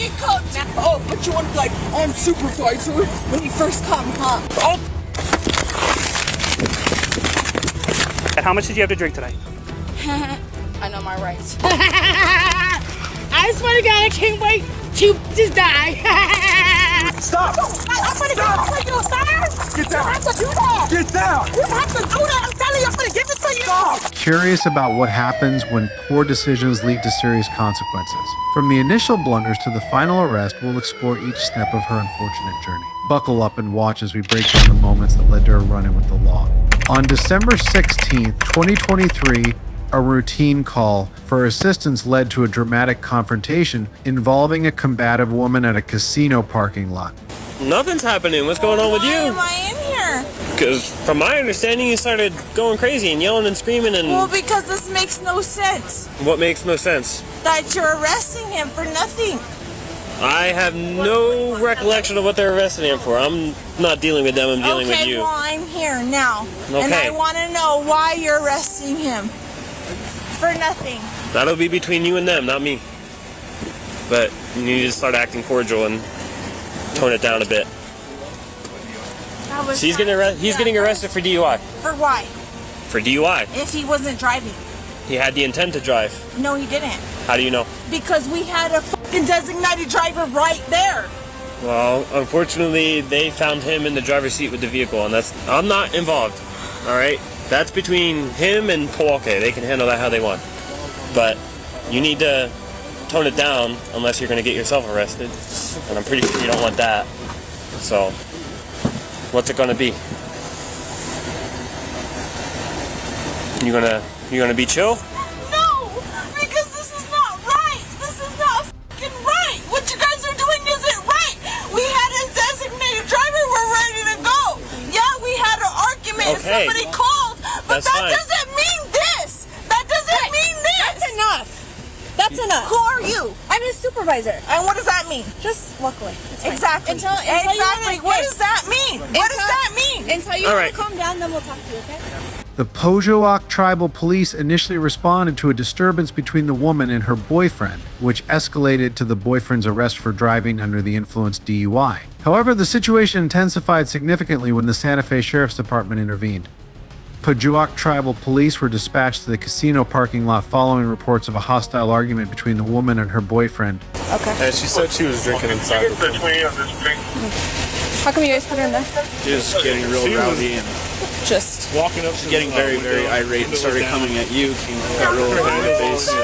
fucking cooked. Oh, but you want to be like, I'm supervisor when you first come, huh? Oh. And how much did you have to drink tonight? I know my rights. I swear to God, I can't wait to just die. Stop! I'm gonna give it to you, sir! Get down! You have to do that! Get down! You have to do that! I'm telling you, I'm gonna give it to you! Stop! Curious about what happens when poor decisions lead to serious consequences. From the initial blunders to the final arrest, we'll explore each step of her unfortunate journey. Buckle up and watch as we break down the moments that led to her run-in with the law. On December 16th, 2023, a routine call for assistance led to a dramatic confrontation involving a combative woman at a casino parking lot. Nothing's happening. What's going on with you? Why am I in here? Because from my understanding, you started going crazy and yelling and screaming and... Well, because this makes no sense. What makes no sense? That you're arresting him for nothing. I have no recollection of what they're arresting him for. I'm not dealing with them. I'm dealing with you. Okay, well, I'm here now. Okay. And I want to know why you're arresting him. For nothing. That'll be between you and them, not me. But you need to start acting cordial and tone it down a bit. He's getting arrested for DUI. For why? For DUI. If he wasn't driving. He had the intent to drive. No, he didn't. How do you know? Because we had a fucking designated driver right there. Well, unfortunately, they found him in the driver's seat with the vehicle, and I'm not involved. All right, that's between him and Powalke. They can handle that how they want. But you need to tone it down, unless you're going to get yourself arrested, and I'm pretty sure you don't want that. So, what's it going to be? You gonna be chill? No, because this is not right. This is not fucking right. What you guys are doing isn't right. We had a designated driver. We're ready to go. Yeah, we had an argument. Okay. Somebody called, but That's that fine. doesn't mean this. That doesn't mean this. That's enough. That's enough. Who are you? I'm his supervisor. And what does that mean? Just walk away. It's fine. Exactly. Exactly. What does that mean? What does that mean? Until you All want right. to calm down, then we'll talk to you, okay? The Pojoaque Tribal Police initially responded to a disturbance between the woman and her boyfriend, which escalated to the boyfriend's arrest for driving under the influence DUI. However, the situation intensified significantly when the Santa Fe Sheriff's Department intervened. Pojoaque Tribal Police were dispatched to the casino parking lot following reports of a hostile argument between the woman and her boyfriend. Okay. And she said she was drinking inside with him. How come you guys put her in there? She was getting real rowdy and Just walking up, getting very, very irate and started coming at you. Got real in your face. So.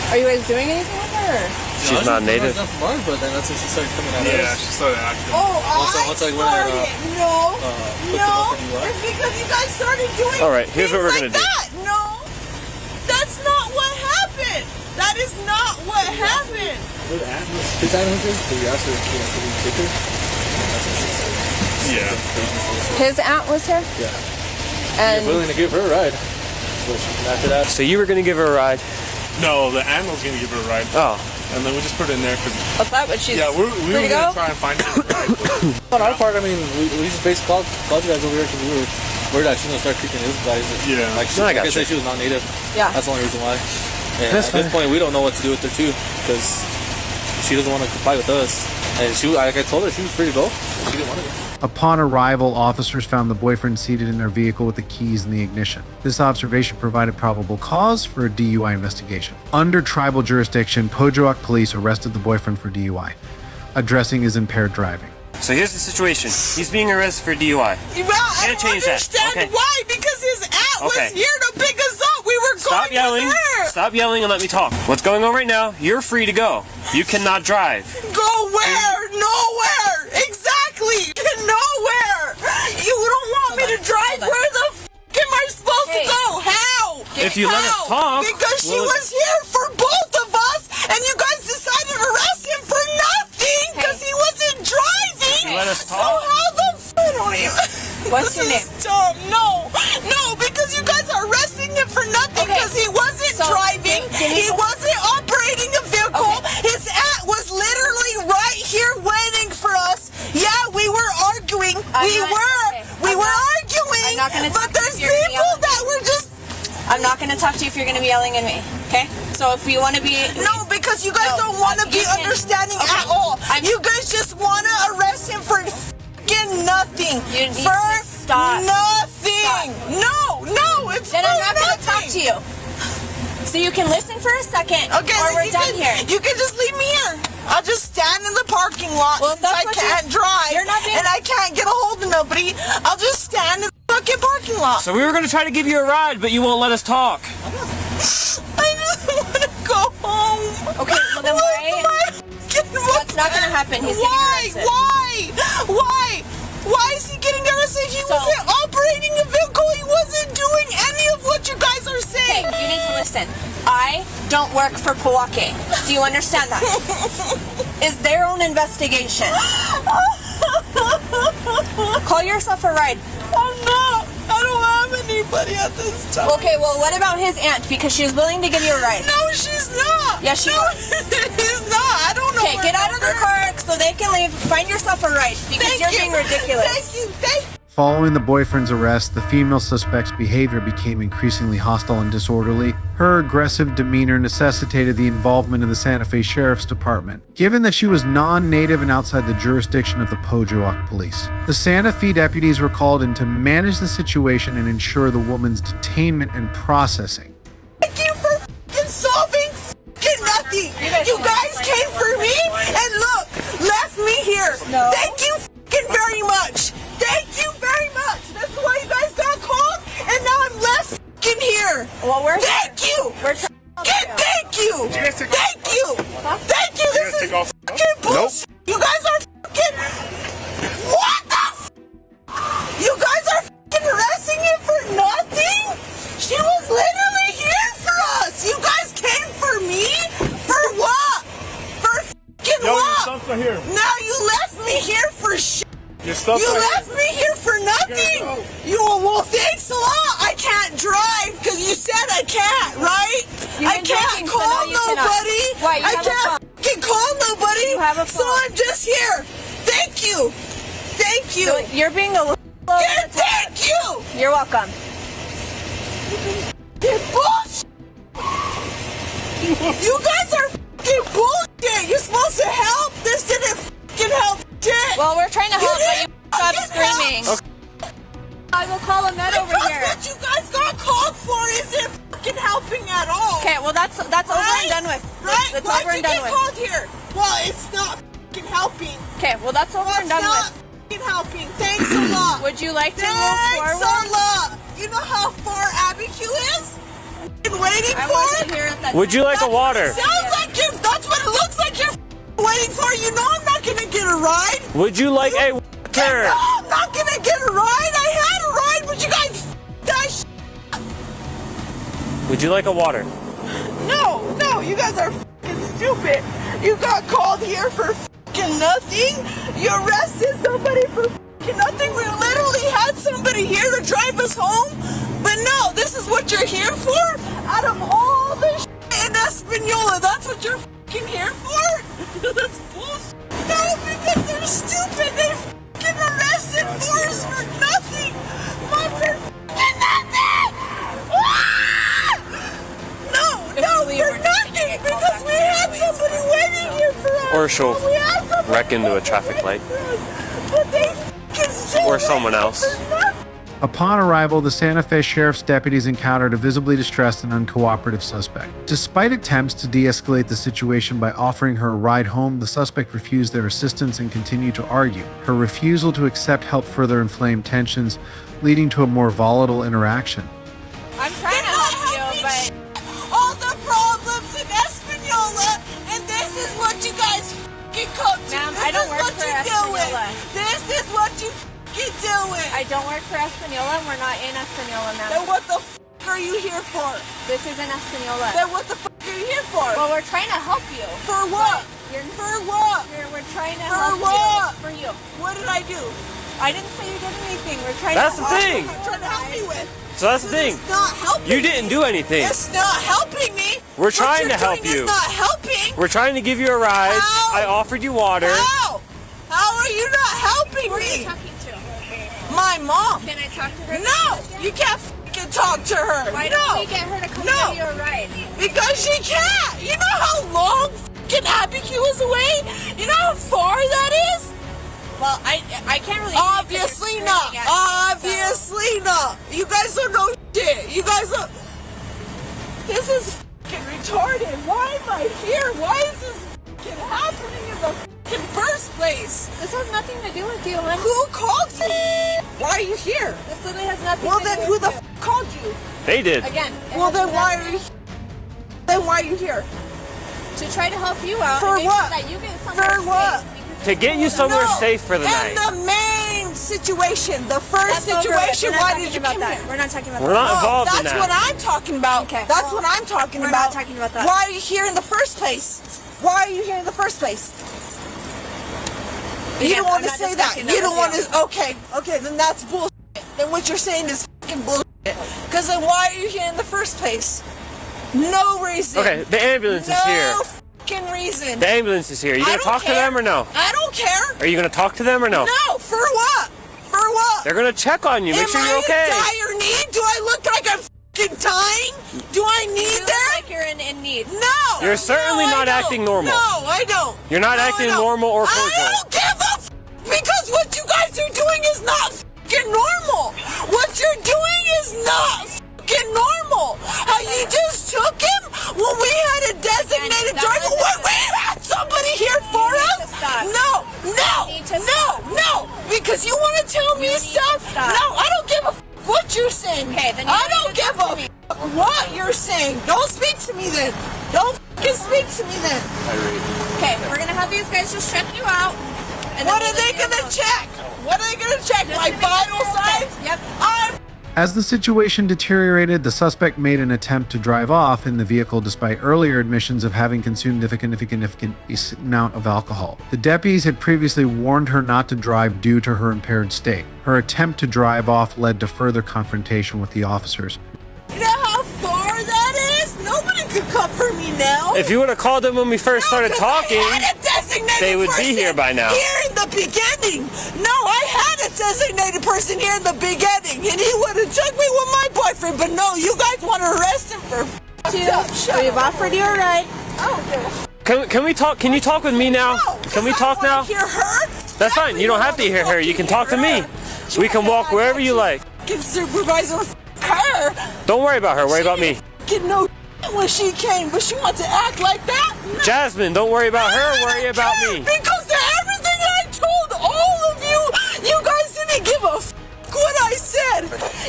Are you guys doing anything with her? Or? She's not native. But then that's when she started coming at us. Yeah, she started acting. Oh, Once I went and no, put them up in UI. it's because you guys started doing All right, here's what we're things gonna like that. No, that's not what happened. That is not what happened. His animal thing? So you asked her if she wants to be bigger? That's what she said. Yeah. His aunt was here? Yeah. And You're willing to give her a ride. But after that... So you were going to give her a ride? No, the animal's going to give her a ride. Oh. And then we just put it in there because... what's that? But she's Yeah, we were free to going go? to try and find her a ride. On our part, I mean, we just basically called you guys over here because we were worried that she's going to start creeping his guys. Yeah. Like, No, I got like I said, you. she was non-native. Yeah. That's the only reason why. And That's at this fine. point, we don't know what to do with her too because she doesn't want to comply with us. And she, like I told her, she was free to go. She didn't want to go. Upon arrival, officers found the boyfriend seated in their vehicle with the keys in the ignition. This observation provided probable cause for a DUI investigation. Under tribal jurisdiction, Pojoaque police arrested the boyfriend for DUI, addressing his impaired driving. So here's the situation. He's being arrested for DUI. Well, I Can't don't change that. understand Okay. why. Because his aunt was Okay. here to pick us up. We were Stop going yelling. with her. Stop yelling and let me talk. What's going on right now? You're free to go. You cannot drive. Go where? Nowhere. Exactly. Nowhere. You don't want me to drive? Where the f*** am I supposed to go? How? If you let us How? talk, Because she we'll- was here for both of us, and you guys decided to arrest him for nothing because he wasn't driving. If you let us So talk- how the f*** I don't even... What's your This name? is dumb. No, because you guys are arresting him for nothing Okay. because he wasn't So, driving. give me He some- wasn't operating a vehicle. Okay. His aunt was literally right here waiting for us. Yeah, we were arguing. We were arguing. I'm not gonna talk but to you there's if you're gonna people yell. that were just... I'm not going to talk to you if you're going to be yelling at me, okay? So if you want to be... No, because you guys don't want to be understanding at all. You guys just want to arrest him for fucking nothing. You need for to stop. nothing. Stop. No, it's Then for I'm not going to nothing. talk to you. So you can listen for a second, Okay, or then we're you done can, here. You can just leave me here. I'll just stand in the parking lot Well, since that's I what can't drive you're not being- and I can't get a hold of nobody. I'll just stand in the fucking parking lot. So we were gonna try to give you a ride, but you won't let us talk. I just want to go home. Okay, well then why? That's not going to happen. He's getting arrested. Why is he getting arrested? He wasn't operating a vehicle. He wasn't doing any of what you guys are saying. Okay, you need to listen. I don't work for Milwaukee. Do you understand that? It's their own investigation. Call yourself a ride. I'm not. I don't have anybody at this time. Okay, well, what about his aunt? Because she's willing to give you a ride. No, she's not. Yes, she no, is. He's not. I don't know. Okay, get out of the car so they can leave. Find yourself a ride because you're being ridiculous. Thank you. Following the boyfriend's arrest, the female suspect's behavior became increasingly hostile and disorderly. Her aggressive demeanor necessitated the involvement of the Santa Fe Sheriff's Department, given that she was non-native and outside the jurisdiction of the Pojoac Police. The Santa Fe deputies were called in to manage the situation and ensure the woman's detainment and processing. Thank you for f***ing solving f***ing nothing. You guys came for me and look, left me here. No. Thank you f***ing very much. Thank you very much. That's why you guys got called, and now I'm left f***ing here. Well, we're Thank you. We're trying to help you. Thank you. Thank you. Thank you. This is f***ing bullshit. You guys are f***ing... What the f***? You guys are f***ing arresting him for nothing? She was literally here for us. You guys came for me? For what? For f***ing what? Right here. Now you left me here for shit. Your stuff's You right left me here for nothing. Well, thanks a lot. I can't drive because you said I can't, right? You've I been can't drinking, so call now you cannot. nobody. Why? You I have a can't fucking call nobody. You have a So phone. I'm just here. Thank you. Thank you. So you're being a little over Yeah, the top. thank you. You're welcome. Bullshit. You guys are fucking bullshit. You're supposed to help. This didn't fucking help shit. Well, we're trying to help, but you stop fucking screaming. help. I will call a med over Because here. what you guys got called for isn't fucking helping at all. Okay, well that's over and done with. Right? That's Why'd over you and done get with. called here? Well, it's not fucking helping. Okay, well that's over Well, and it's done not with. fucking helping. Thanks a lot. Would you like to move Thanks forward? a lot. You know how far Abiquiu is? Been waiting I for? wasn't here at that Would you like a That's what water? it sounds like you. That's what it looks like you're waiting for. You know I'm not gonna get a ride. Would you like a water? No, I'm not gonna get a ride. I had a ride, but you guys that shit. Would you like a water? No, you guys are fucking stupid. You got called here for fucking nothing. You arrested somebody for fucking nothing. We literally had somebody here to drive us home. But no, this is what you're here for? Out of all the shit in Espanola, that's what you're fucking here for? That's bullshit. No, because they're stupid. They fucking arrested us for nothing. For fucking nothing! Ah! No, for nothing! Because we had somebody waiting here for us! Or she'll We had somebody wreck into a waiting traffic here light. for us. But they fucking still Or someone waiting else. for nothing. Upon arrival, the Santa Fe Sheriff's deputies encountered a visibly distressed and uncooperative suspect. Despite attempts to de-escalate the situation by offering her a ride home, the suspect refused their assistance and continued to argue. Her refusal to accept helped further inflame tensions, leading to a more volatile interaction. I'm trying to help you, but all the problems in Espanola, and this is what you guys fucking come to. Ma'am, This I don't is work what for you're Espanola. doing. This is what you fucking doing. I don't work for Espanola and we're not in Espanola, Then ma'am. what the fuck are you here for? This isn't Espanola. Then what the fuck are you here for? Well, we're trying to help you. For what? You're, For what? we're trying to For help what? you. For you. What did I do? I didn't say you did anything. We're trying That's to the help thing. you. What are you trying to help me with? So that's the thing. It's not helping You didn't do anything. It's not helping me. We're trying to What you're help doing you. is not helping. We're trying to give you a ride. Ow. I offered you water. How? How are you not helping Who are you me? talking to? My mom. Can I talk to her? No, you can't fucking talk to her. Why no. don't we get her to come No, Give you a ride. Because she can't. You know how long fucking Abigail is away? You know how far that is? Well, I can't really. Obviously not. Obviously not. You guys don't know shit. You guys don't. This is fucking retarded. Why am I here? Why is this fucking happening in the fucking first place? This has nothing to do with you, hon. Who called you? Why are you here? This literally has nothing Well, to then do who with the you. called you? They did. Again. Well, then why are you? Then why are you here? To try to help you out. For and make what? Sure that you get somewhere For what? safe. To get you somewhere safe for the in night. the main situation, the first That's over with. situation. We're not Why talking did you about come that? here? We're not talking about We're that. not involved in That's that. what I'm talking about. Okay. That's Well, what I'm talking we're about. not talking about that. Why are you here in the first place? Why are you here in the first place? You Again, don't want I'm to not say that. discussing that You don't with want to. Okay, then that's bullshit. Then what you're saying is fucking bullshit. Because then why are you here in the first place? No reason. Okay, the ambulance is here. No fucking reason. The ambulance is here. Are you I gonna don't talk to care. them or no? I don't care. Are you gonna talk to them or no? No, for what? For what? They're gonna check on you. Make Am sure you're I okay. in dire need? Do I look like I'm fucking dying? Do I You need look that? like you're in need. No. You're certainly No, I not don't. acting normal. No, I don't. You're not No, I acting don't. normal or I cordial. don't give a f- because what you guys are doing is not fucking normal. What you're doing is not fucking normal. How you just took him when we had a designated That driver. wasn't- We had somebody here for need us. to stop. No, You need to stop. no. Because you want to tell me You need to stuff. stop. No, I don't give a f- what you're saying. Okay, then you I don't don't need to give talk a to me. f- what you're saying. Don't speak to me then. Don't fucking speak to me then. Okay, we're gonna have these guys just check you out. And What then are they we'll leave you gonna alone. check? What are they gonna check? Just My to make sure vital you're okay. signs? Yep. I'm As the situation deteriorated, the suspect made an attempt to drive off in the vehicle despite earlier admissions of having consumed a significant amount of alcohol. The deputies had previously warned her not to drive due to her impaired state. Her attempt to drive off led to further confrontation with the officers. You know how far that is? Nobody could come for me now. If you would have called them when we first started talking, I had a designated they would be person here by now. Here in the beginning. No, I had a designated person here in the beginning, and he would have took me with my boyfriend. But no, you guys want to arrest him for We've offered you a ride. I don't give a f- can we talk? Can you talk with me now? No, Can we 'cause talk I now? wanna hear her. That's fine. You don't have to hear her. You can talk to me. We can walk wherever you like. Can supervise her. Don't worry about her. Worry about me. Get no when she came, but she wants to act like that. No. Jasmine, don't worry about her. I Worry don't about care, me. Because of everything I told all of you, you guys didn't give a f what I said.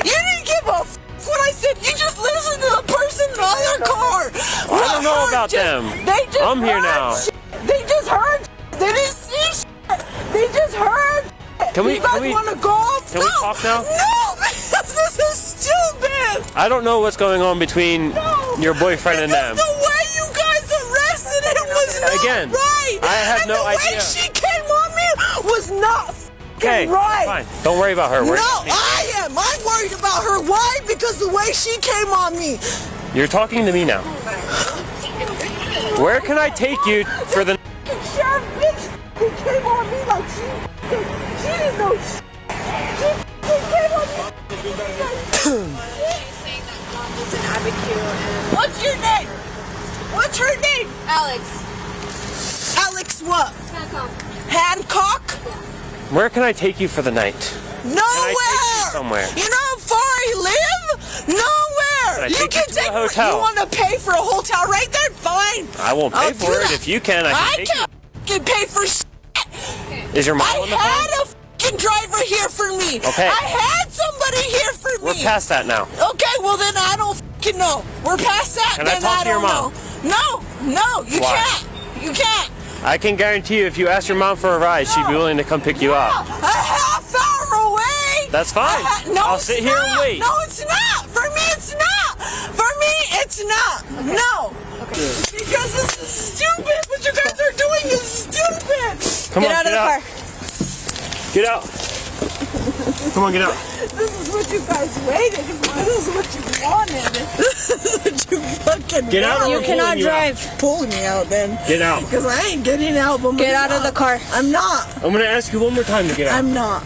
You didn't give a f what I said. You just listened to the person in the other car. I don't know about them. They just I'm here heard now. shit. They just heard shit. They didn't see shit. They just heard shit. Can we- You guys can we- want to go off? can we talk now? No, because this is stupid. I don't know what's going on between your boyfriend and them. The way you guys arrested him was not Again, right. I have and no the way idea. she came on me was not Okay, right. fine. Don't worry about her. No, Worry about me. I am. I'm worried about her. Why? Because the way she came on me. You're talking to me now. Where can I take you for the... Sheriff bitch who came on me like she didn't know shit. She came on me. What's your name? What's her name? Alex. Alex what? Hancock. Hancock? Where can I take you for the night? Nowhere. somewhere? You know how far I live? Nowhere. Can I You take can you to a take. hotel? You want to pay for a hotel right there? Fine. I won't pay I'll for do it. that. If you can, I can take can't f***ing pay for shit. you. Is your mom I on the had phone? a f***ing driver here for me. Okay. I had somebody here for We're me. past that now. Okay, well then I don't f***ing know. We're past that. Can I then talk to your don't mom? know. No, you Why? can't. You can't. I can guarantee you if you ask your mom for a ride, she'd be willing to come pick you up. A half hour away. That's fine. No, I'll it's sit here and not. wait. No, it's not. For me, it's not. For me, it's not. No. Because this is stupid. What you guys are doing is stupid. Come Get on, out of get the out. car. Get out. Come on, get out. This is what you guys waited for. This is what you wanted. This is what you fucking Get out. wanted. You cannot you out. drive. Pulling me out then. Get out. Because I ain't getting out. But Get out of the car. I'm not. I'm gonna ask you one more time to get out. I'm not.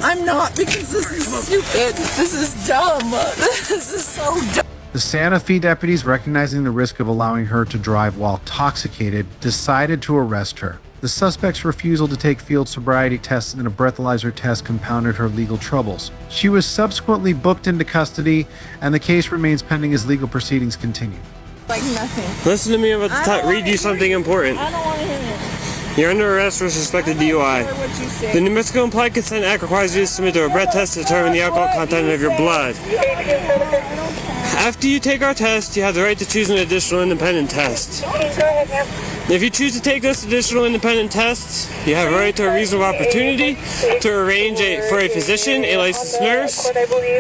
I'm not because this is stupid. This is dumb. This is so dumb. The Santa Fe deputies, recognizing the risk of allowing her to drive while intoxicated, decided to arrest her. The suspect's refusal to take field sobriety tests and a breathalyzer test compounded her legal troubles. She was subsequently booked into custody, and the case remains pending as legal proceedings continue. Like nothing. Listen to me. I'm about to read you something important. I don't want to hear it. You're under arrest for suspected DUI. What you said. The New Mexico Implied Consent Act requires you to submit to a breath test to determine the alcohol content of your blood. After you take our test, you have the right to choose an additional independent test. If you choose to take this additional independent test, you have a right to a reasonable opportunity to arrange for a physician, a licensed nurse,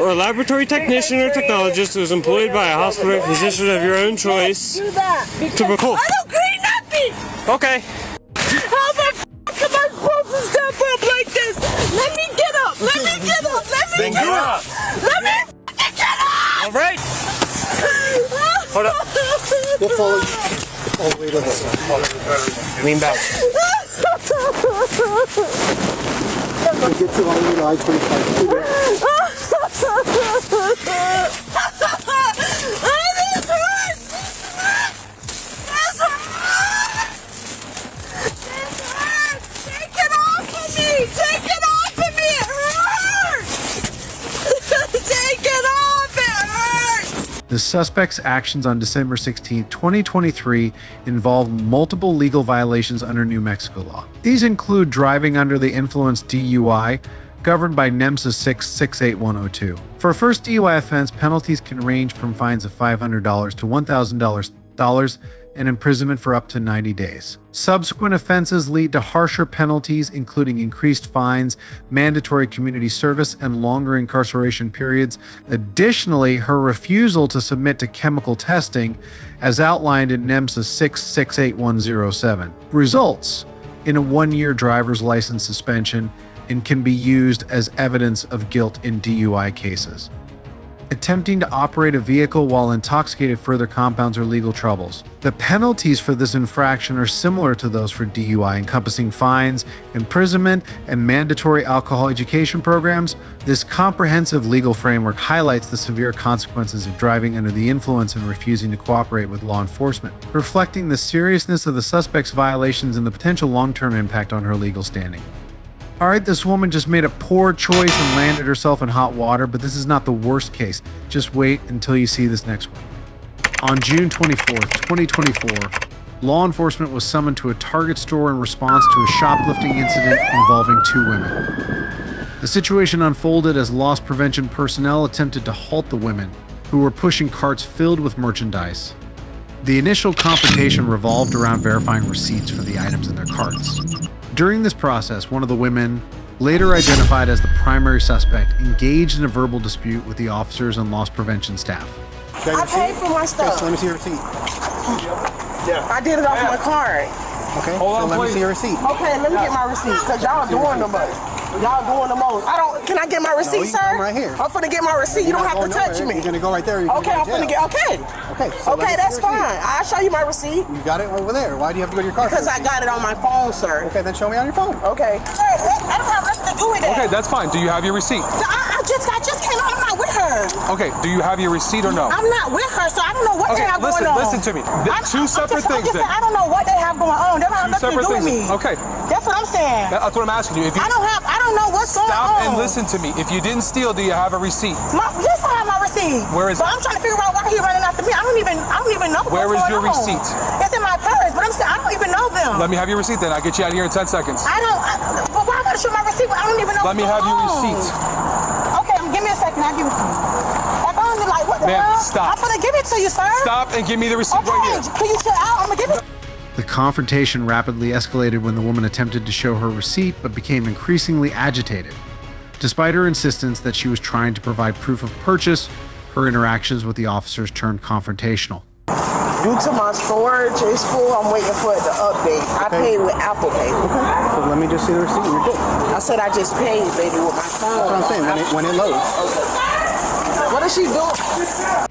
or a laboratory technician or technologist who is employed by a hospital or physician of your own choice Do that. to record. I don't agree nothing. Okay. How the f*** am I supposed to step up like this? Let me get up. Let me get up. Let me Then get get up. up. Let me f***ing get up. All right. Hold up. We'll follow you all the way to the Lean back. We'll get you all the way to I-25. Take it off of me! Take it off of me! It hurts! Take it off! It hurts! The suspect's actions on December 16, 2023 involve multiple legal violations under New Mexico law. These include driving under the influence DUI, governed by NEMSA 66102. For a first DUI offense, penalties can range from fines of $500 to $1,000 and imprisonment for up to 90 days. Subsequent offenses lead to harsher penalties, including increased fines, mandatory community service, and longer incarceration periods. Additionally, her refusal to submit to chemical testing, as outlined in NEMSA 66107, results in a 1-year driver's license suspension and can be used as evidence of guilt in DUI cases. Attempting to operate a vehicle while intoxicated further compounds her legal troubles. The penalties for this infraction are similar to those for DUI, encompassing fines, imprisonment, and mandatory alcohol education programs. This comprehensive legal framework highlights the severe consequences of driving under the influence and refusing to cooperate with law enforcement, reflecting the seriousness of the suspect's violations and the potential long-term impact on her legal standing. Alright, this woman just made a poor choice and landed herself in hot water, but this is not the worst case. Just wait until you see this next one. On June 24th, 2024, law enforcement was summoned to a Target store in response to a shoplifting incident involving 2 women. The situation unfolded as loss prevention personnel attempted to halt the women, who were pushing carts filled with merchandise. The initial confrontation revolved around verifying receipts for the items in their carts. During this process, one of the women, later identified as the primary suspect, engaged in a verbal dispute with the officers and loss prevention staff. I paid for my stuff. Let me see your receipt. I did it off my card. Okay, so let me see your receipt. Okay, let me get my receipt, because y'all doing the most. Y'all doing the most. Can I get my receipt, you sir? come right here. I'm finna get my receipt. You don't have to touch me. You're gonna go right there. Okay, I'm finna get, okay. Okay, so Okay, that's fine. I'll show you my receipt. You got it over there. Why do you have to go to your car? Because I got it on my phone, sir. Okay, then show me on your phone. Okay. Sir, I don't have nothing to do with that. Okay, that's fine. Do you have your receipt? I just came out. I'm not with her. Okay, do you have your receipt or no? I'm not with her, so I don't know what they have going on. Listen to me. Two separate things then. I don't know what they have going on. They don't have nothing to do with me. Okay. That's what I'm saying. That's what I'm asking you. If you I don't know what's going on. Stop and listen to me. If you didn't steal, do you have a receipt? Yes, I have my receipt. Where is but it? I'm trying to figure out why he running after me. I don't even know Where is what's your going on. receipt? It's in my purse, but I don't even know them. Let me have your receipt then. I'll get you out of here in 10 seconds. But why I gotta show my receipt? I don't even know Let me have your receipt. Okay, give me a second. I'll give it to you. Like, I'm gonna be like, what the Ma'am, hell? stop. I'm gonna give it to you, sir. Stop and give me the receipt right here. Can you chill out? I'm gonna give it. The confrontation rapidly escalated when the woman attempted to show her receipt but became increasingly agitated. Despite her insistence that she was trying to provide proof of purchase, her interactions with the officers turned confrontational. Due to my storage is full, I'm waiting for it to update. I paid with Apple Pay. Okay, so let me just see the receipt. You're good. I said I just paid, baby, with my phone. That's what I'm saying. When it loads. What is she doing?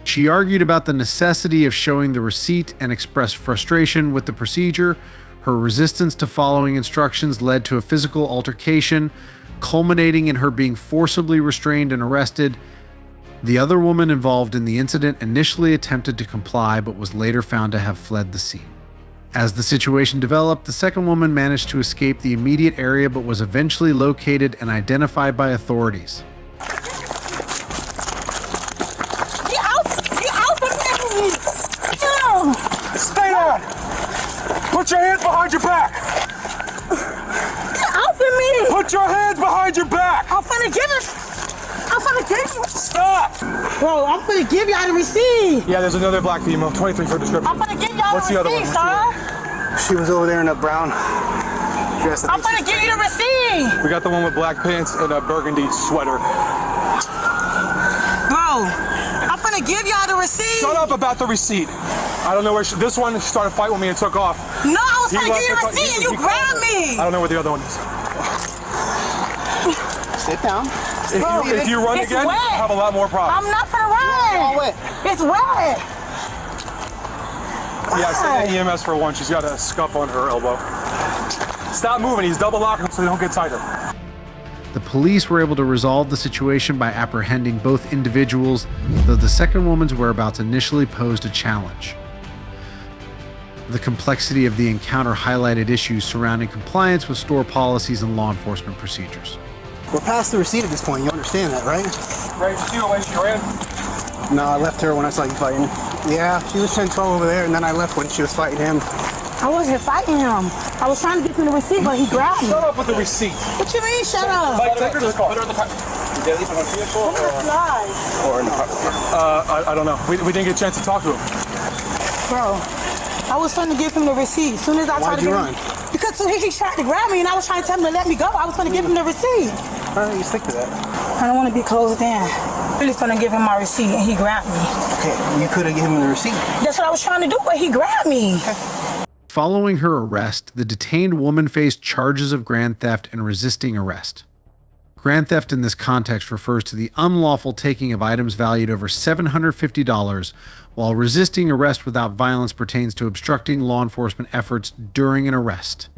She argued about the necessity of showing the receipt and expressed frustration with the procedure. Her resistance to following instructions led to a physical altercation, culminating in her being forcibly restrained and arrested. The other woman involved in the incident initially attempted to comply but was later found to have fled the scene. As the situation developed, the second woman managed to escape the immediate area but was eventually located and identified by authorities. Stay down! Put your hands behind your back! Get off of me! Put your hands behind your back! I'm finna give you. Stop! Bro, I'm finna give y'all the receipt. Yeah, there's another black female, 23 for description. I'm finna give y'all What's the the other receipt, one? sir. She was over there in a brown dress. I'm finna give you the receipt. We got the one with black pants and a burgundy sweater. Bro, I'm finna give y'all the receipt. Shut up about the receipt. I don't know where this one started a fight with me and took off. No, I was He trying to left give you the a car- receipt and he you grabbed me. I don't know where the other one is. Sit down. If you run It's again, wet. you'll have a lot more problems. I'm not finna run. all wet. It's wet. Yeah, send the EMS for one. She's got a scuff on her elbow. Stop moving. He's double locking them so they don't get tighter. The police were able to resolve the situation by apprehending both individuals, though the second woman's whereabouts initially posed a challenge. The complexity of the encounter highlighted issues surrounding compliance with store policies and law enforcement procedures. We're past the receipt at this point. You understand that, right? Right, see the way she ran? No, I left her when I saw you fighting. Yeah, she was 10-12 over there, and then I left when she was fighting him. I wasn't fighting him. I was trying to get him the receipt, but he grabbed me. Shut up with the receipt. What you mean, shut up? Take her to the car. Put her in the car. Did they leave her on vehicle or in the car? I don't know. We didn't get a chance to talk to him. Bro, I was trying to give him the receipt. As soon as I tried Why'd to you give run? him, because he tried to grab me, and I was trying to tell him to let me go. I was trying to give him the receipt. All right, you stick to that. I don't want to be closed in. I was trying to give him my receipt, and he grabbed me. Okay, you could have given him the receipt. That's what I was trying to do, but he grabbed me. Following her arrest, the detained woman faced charges of grand theft and resisting arrest. Grand theft in this context refers to the unlawful taking of items valued over $750, while resisting arrest without violence pertains to obstructing law enforcement efforts during an arrest.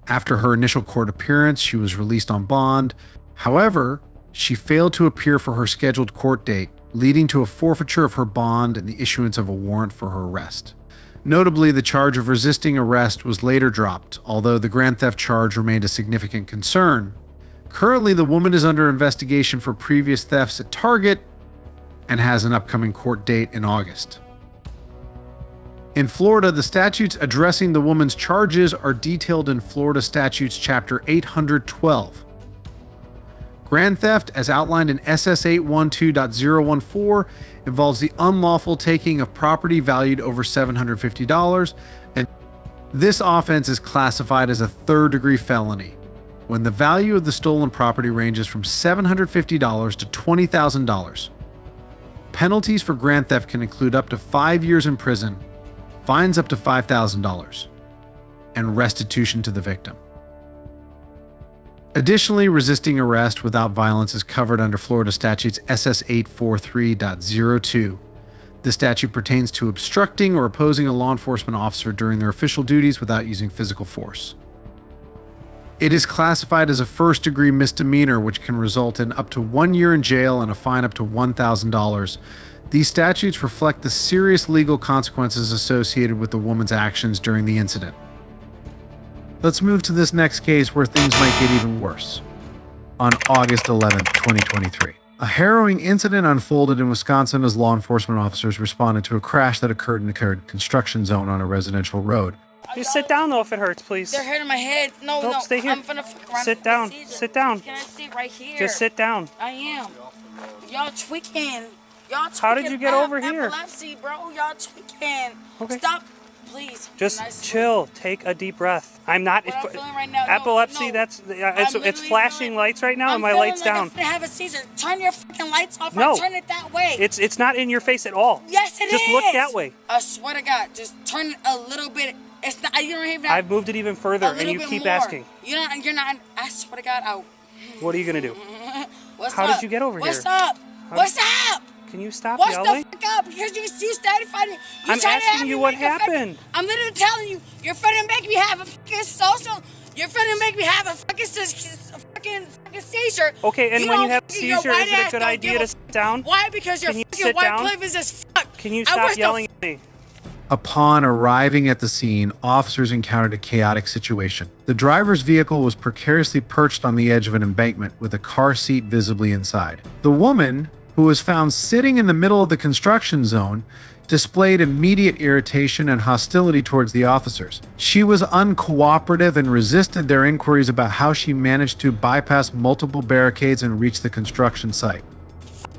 After her initial court appearance, she was released on bond. However, she failed to appear for her scheduled court date, leading to a forfeiture of her bond and the issuance of a warrant for her arrest. Notably, the charge of resisting arrest was later dropped, although the grand theft charge remained a significant concern. Currently, the woman is under investigation for previous thefts at Target and has an upcoming court date in August. In Florida, the statutes addressing the woman's charges are detailed in Florida Statutes Chapter 812. Grand theft, as outlined in SS 812.014, involves the unlawful taking of property valued over $750, and this offense is classified as a third-degree felony when the value of the stolen property ranges from $750 to $20,000. Penalties for grand theft can include up to 5 years in prison, fines up to $5,000, and restitution to the victim. Additionally, resisting arrest without violence is covered under Florida Statutes SS 843.02. The statute pertains to obstructing or opposing a law enforcement officer during their official duties without using physical force. It is classified as a first-degree misdemeanor, which can result in up to 1 year in jail and a fine up to $1,000. These statutes reflect the serious legal consequences associated with the woman's actions during the incident. Let's move to this next case where things might get even worse. On August 11, 2023, a harrowing incident unfolded in Wisconsin as law enforcement officers responded to a crash that occurred in a construction zone on a residential road. Just sit down though if it hurts, please. They're hurting my head. No, Nope, no. stay here. I'm gonna fuck around. Sit down. Procedure. Sit down. Can I sit right here? Just sit down. I am. Y'all tweaking. Y'all tweaking. How did you get over here? Epilepsy, bro. Y'all tweaking. Okay. Stop, please. Just Nice. chill. Take a deep breath. I'm not. What I'm feeling right now, no, epilepsy. no. That's I'm it's literally flashing feeling- lights right now, I'm and my feeling lights like down. I'm gonna have a seizure. Turn your fucking lights off. No. Or turn it that way. It's not in your face at all. Yes, it is. Just look that way. I swear to God, just turn it a little bit. It's not. You don't even. I've moved it even further, a and little you bit keep more. asking. You're not. I swear to God, I'll. What are you gonna do? What's How up? did you get over What's here? up? What's up? Can you stop What's yelling? the fuck up? Because you started fighting. You I'm trying to have asking me you what make a fucking- happened. I'm literally telling you. You're finna make me have a fucking social. You're finna make me have a fucking fucking seizure. Okay, and you when you don't- have a your seizure, white is it a ass good don't idea give to a sit down? Why? Because your Can you fucking sit white down? privilege as fuck. Can you I stop wish the yelling at me? Upon arriving at the scene, officers encountered a chaotic situation. The driver's vehicle was precariously perched on the edge of an embankment with a car seat visibly inside. The woman, who was found sitting in the middle of the construction zone, displayed immediate irritation and hostility towards the officers. She was uncooperative and resisted their inquiries about how she managed to bypass multiple barricades and reach the construction site.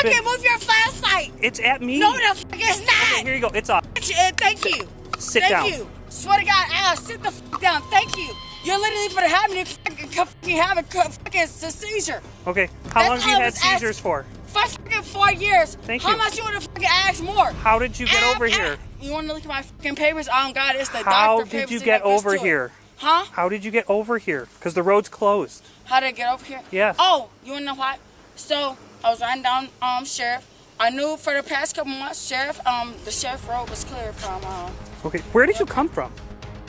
Okay, move your flashlight. It's at me. No, the fuck it's not. Here you go. It's off. Thank you. Sit Thank down. you. Swear to God, Al, sit the fuck down. Thank you. You're literally for having to fucking have a fucking seizure. Okay. How That's long have you all I had was asking. seizures for? For fucking 4 years. Thank How you. much you want to fucking ask more? How did you get over here? You want to look at my fucking papers? Oh God, it's the How doctor did papers. you that get goes over to it. here? Huh? How did you get over here? Because the road's closed. How did I get over here? Yes. Oh, you wanna know what? So I was riding down Sheriff. I knew for the past couple months, the Sheriff road was clear from. Okay. Where did you come from?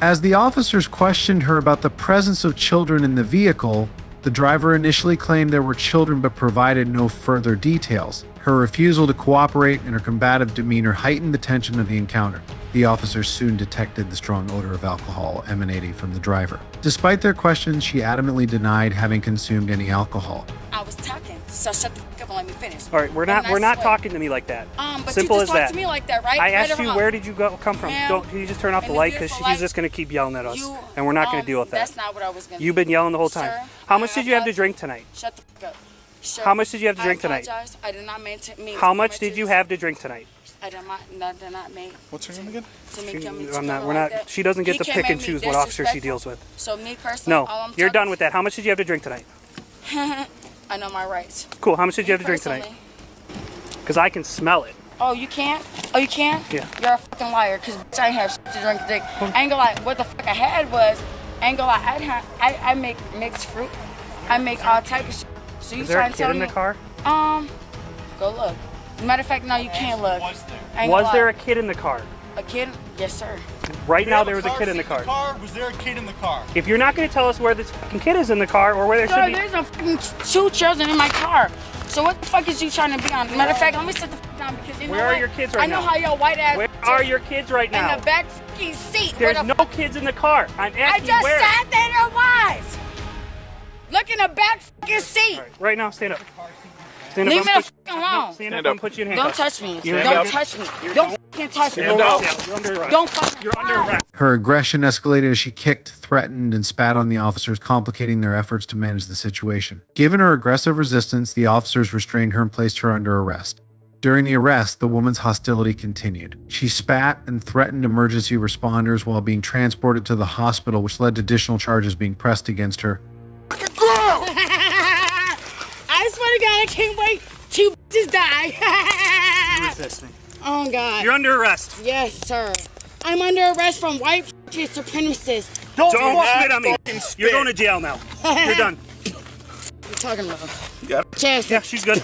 As the officers questioned her about the presence of children in the vehicle, the driver initially claimed there were children but provided no further details. Her refusal to cooperate and her combative demeanor heightened the tension of the encounter. The officers soon detected the strong odor of alcohol emanating from the driver. Despite their questions, she adamantly denied having consumed any alcohol. I was talking, so shut the fuck up and let me finish. All right. We're not talking to me like that. But Simple you as just that. talked to me like that, right? I Right asked or you wrong? where did you come from? Ma'am, Can you just turn off the in the light because beautiful she's light, just gonna keep yelling at us, You, and we're not gonna deal with that. That's not what I was gonna. You've been yelling the whole time. Sir, How much I did you have to apologize. drink tonight? Shut the fuck up. Sir, How much did you have to drink tonight? I apologize. I did not mean to. How much did you have to drink tonight? I did not mean. What's her name again? To make me We're not. Like She doesn't get You to can't pick make and me choose what officer she disrespectful. deals with. So me personally, No, all I'm you're talking- done with that. How much did you have to drink tonight? I know my rights. Cool. How much did you have to drink Personally. tonight? Because I can smell it. Oh, you can't? Oh, you can't? Yeah. You're a fucking liar, because I ain't have shit to drink today. I ain't gonna lie, what the fuck I had was, I ain't gonna lie, I make mixed fruit. I make all type of shit. So you Is there a trying to kid tell in me? the car? Go look. Matter of fact, no, you can't look. Was there a kid in the car? a kid? Yes, sir. Right now there was a kid in the car. Was there a kid in the car? If you're not going to tell us where this fucking kid is in the car or where there Sir, should be... there's a fucking 2 children in my car. So what the fuck is you trying to be on? Matter of fact, let me sit the fuck down because you know Where what? are your kids right I know now? how your white ass Where are your kids right now? in the back fucking seat. There's where the no kids in the car. I'm I asking just where. sat there and was. Look in the back fucking seat. All right now, stand up. Stand up. Leave me I'm the put- fuck alone. Stand up and put you in Don't handcuffs. touch me. Stand Don't up. touch me. Don't fucking touch me. You're under arrest. Don't fucking. You're under arrest. Her aggression escalated as she kicked, threatened, and spat on the officers, complicating their efforts to manage the situation. Given her aggressive resistance, the officers restrained her and placed her under arrest. During the arrest, the woman's hostility continued. She spat and threatened emergency responders while being transported to the hospital, which led to additional charges being pressed against her. I swear to God, I can't wait to just die. Resisting. Oh God. You're under arrest. Yes, sir. I'm under arrest from white fucking supremacists. Don't spit on me. You're going to jail now. You're done. What are you talking about? Yeah. Chance. Yeah, she's good.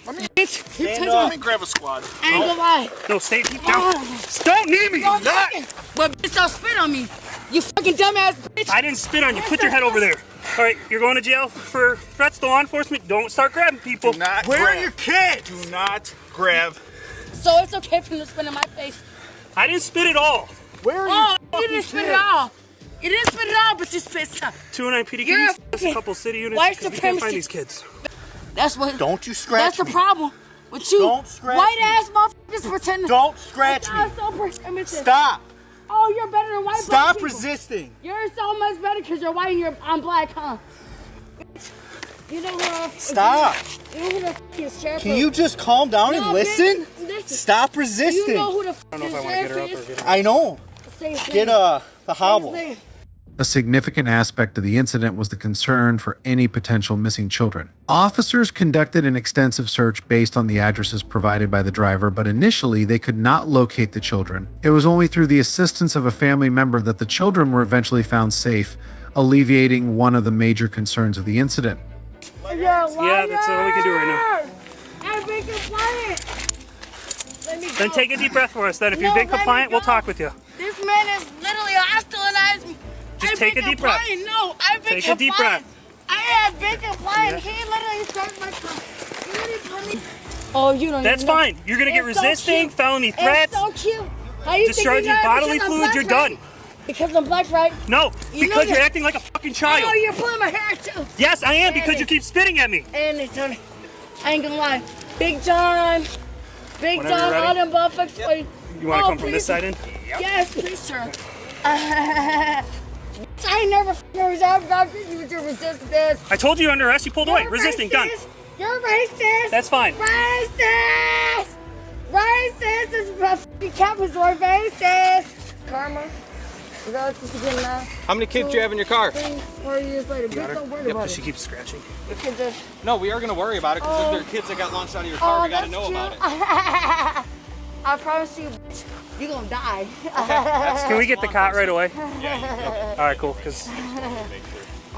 Let me grab a squad. I ain't gonna lie. No, stay down. Don't need me. Don't but bitch, don't spit on me. You fucking dumbass bitch. I didn't spit on you. Put your head over there. All right, you're going to jail for threats to law enforcement. Don't start grabbing people. Where are your kids? Do not grab. So it's okay for them to spit in my face. I didn't spit at all. Where are Oh, you didn't spit at all. You didn't spit at all, but you spit some. 209 PD, You're can you a send us a fucking couple city units? white Because we can't find supremacist. these kids. That's what. Don't you scratch That's the me. problem with you. Don't scratch white me. ass motherfuckers pretending. Don't scratch me. I'm so primitive. Stop. Oh, you're better than white black Stop people. resisting. You're so much better because you're white and I'm black, huh? You know who? Stop. You know who the fucking sheriff Can you just calm down and No, listen? bitch, listen. Stop You resisting. know who the I don't know if I want to get her up or sheriff get is? her. I know. Say his Get name. the hobble. Say his name. A significant aspect of the incident was the concern for any potential missing children. Officers conducted an extensive search based on the addresses provided by the driver, but initially they could not locate the children. It was only through the assistance of a family member that the children were eventually found safe, alleviating one of the major concerns of the incident. Yeah, that's all we can do right now. I've been compliant. Let me go. Then take a deep breath for us. Then if you've No, been let me compliant, we'll go. talk with you. This man is literally hostilized me. Just I've take been a deep breath. compliant. No, I've been Take a deep compliant. breath. I had big complaint. He literally started my car. He literally told me. Oh, you don't. That's even know. fine. You're gonna get It's so resisting, cute. felony threats, It's so cute. How you discharging think bodily because I'm fluid. black, You're right? done. Because I'm black, right? No, You know because you're you're- acting like a fucking child. Oh, you're pulling my hair too. Yes, I am And because you keep spitting at me. And it's on. I ain't gonna lie. Big John. Big Whenever John, you're ready. all them buffets. Yep. You want to come from this side in? Yes, please, sir. I ain't never resolved you with your resistance. I told you you're under arrest. You pulled away. You're Resisting. racist. Done. You're racist. That's fine. Racist. Racist. This is a fucking capital racist. Karma. Is that what you're getting now? How many kids do you have in your car? 3, 4 years later. Bitch, don't worry about She it. keeps scratching. Your kids are- No, we are gonna worry about it because if there are kids that got launched out of your car, we gotta that's know cute. about it. I promise you, bitch, you're gonna die. Can we get the cot right away? All right, cool. Because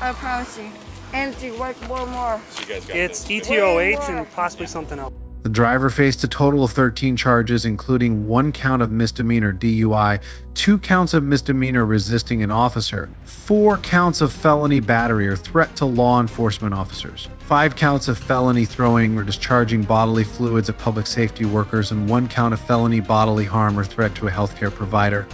I promise you. And to work more. it's ETOH and possibly something else. The driver faced a total of 13 charges, including 1 count of misdemeanor DUI, 2 counts of misdemeanor resisting an officer, 4 counts of felony battery or threat to law enforcement officers, 5 counts of felony throwing or discharging bodily fluids at public safety workers, and 1 count of felony bodily harm or threat to a healthcare provider.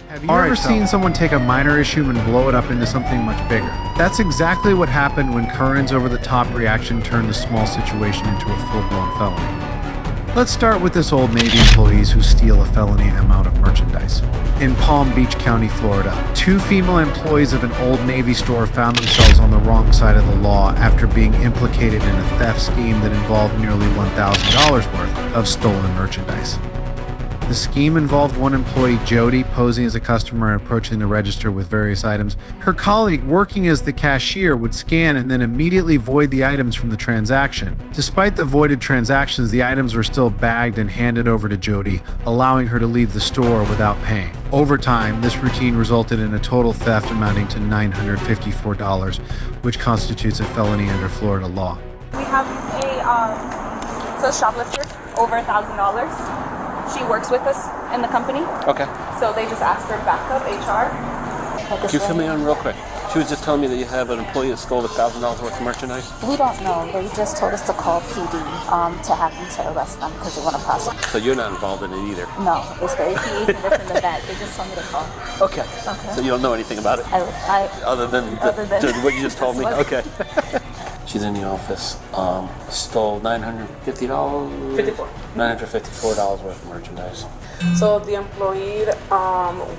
Have you ever seen someone take a minor issue and blow it up into something much bigger? That's exactly what happened when Curran's over-the-top reaction turned a small situation into a full-blown felony. Let's start with this Old Navy employees who steal a felony amount of merchandise. In Palm Beach County, Florida, 2 female employees of an Old Navy store found themselves on the wrong side of the law after being implicated in a theft scheme that involved nearly $1,000 worth of stolen merchandise. The scheme involved one employee, Jody, posing as a customer and approaching the register with various items. Her colleague, working as the cashier, would scan and then immediately void the items from the transaction. Despite the voided transactions, the items were still bagged and handed over to Jody, allowing her to leave the store without paying. Over time, this routine resulted in a total theft amounting to $954, which constitutes a felony under Florida law. We have a shoplifter over $1,000. She works with us in the company, Okay. so they just asked for backup HR. Can you fill me in real quick? She was just telling me that you have an employee that stole $1,000 worth of merchandise. We don't know. They just told us to call PD to have them to arrest them because they want to prosecute. So you're not involved in it either. No, it's the APA different than that. They just told me to call. Okay. So you don't know anything about it? Other than what you just told me? Okay. She's in the office, stole $954 worth of merchandise. So the employee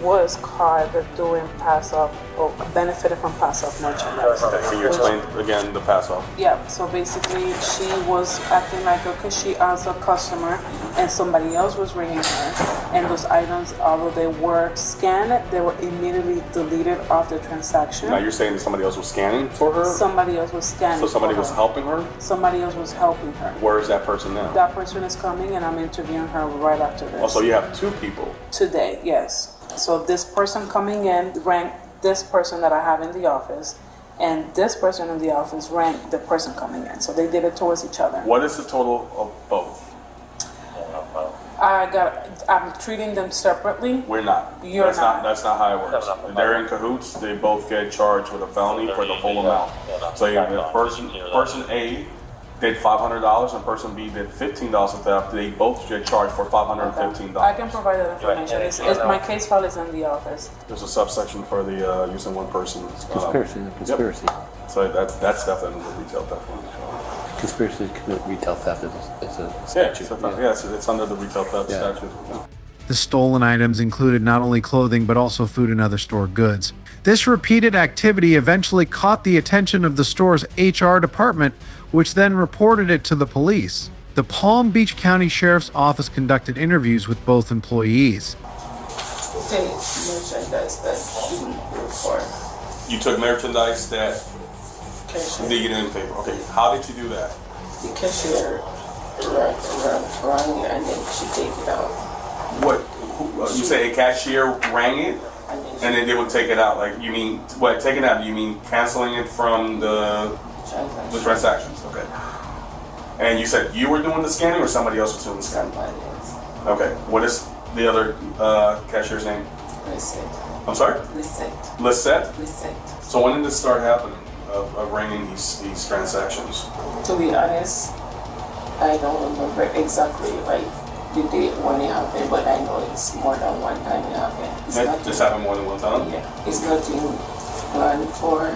was caught doing pass-off or benefited from pass-off merchandise. Okay, can you explain again the pass-off? Yeah, so basically she was acting like a cashier as a customer and somebody else was ringing her. And those items, although they were scanned, they were immediately deleted off the transaction. Now you're saying that somebody else was scanning for her? Somebody else was scanning So somebody for was her. helping her? Somebody else was helping her. Where is that person now? That person is coming and I'm interviewing her right after this. Oh, so you have 2 people. Today, yes. So this person coming in ranked this person that I have in the office, and this person in the office ranked the person coming in. So they did it towards each other. What is the total of both? I'm treating them separately. We're not. You're not. That's not how it works. They're in cahoots. They both get charged with a felony for the full amount. So if person A did $500 and person B did $15 of theft, they both get charged for $515. I can provide that information. My case file is in the office. There's a subsection for the using one person. Conspiracy. Yep. So that's definitely the retail theft one. Conspiracy to commit retail theft is a Yeah, statute. it's under the retail theft statute. Yeah. The stolen items included not only clothing but also food and other store goods. This repeated activity eventually caught the attention of the store's HR department, which then reported it to the police. The Palm Beach County Sheriff's Office conducted interviews with both employees. Take merchandise that you report. You took merchandise that you didn't pay for. Okay, how did you do that? The cashier rang and then she take it out. What? You say a cashier rang it, and then they would take it out. Like you mean what? Taking it out? You mean canceling it from the transactions? Okay. And you said you were doing the scanning, or somebody else was doing the scanning? Somebody else. Okay. What is the other cashier's name? Lisette. I'm sorry. Lisette. Lisette. Lisette. So when did this start happening? of ringing these transactions? To be honest, I don't remember exactly like the date when it happened, but I know it's more than one time it happened. This happened more than one time? Yeah, it's nothing planned for.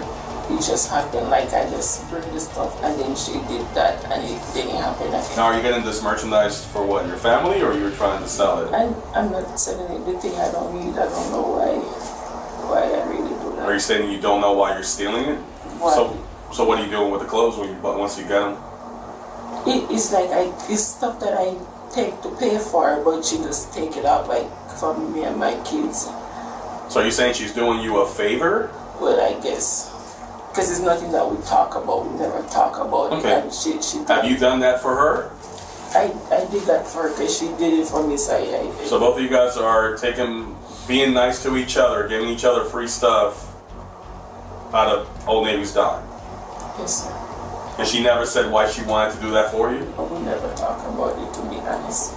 It just happened, like I just bring the stuff and then she did that and it didn't happen again. Now, are you getting this merchandise for what, your family, or you were trying to sell it? I'm not selling it. The thing I don't need, I don't know why I really do that. Are you saying you don't know why you're stealing it? Why? So what are you doing with the clothes once you get them? It's like it's stuff that I take to pay for, but she just take it out like for me and my kids. So are you saying she's doing you a favor? Well, I guess. Because it's nothing that we talk about. We never talk about it. And she Have you done that for her? I did that for her because she did it for me. So both of you guys are being nice to each other, giving each other free stuff out of Old Navy's dime. Yes, sir. And she never said why she wanted to do that for you? But we never talk about it, to be honest.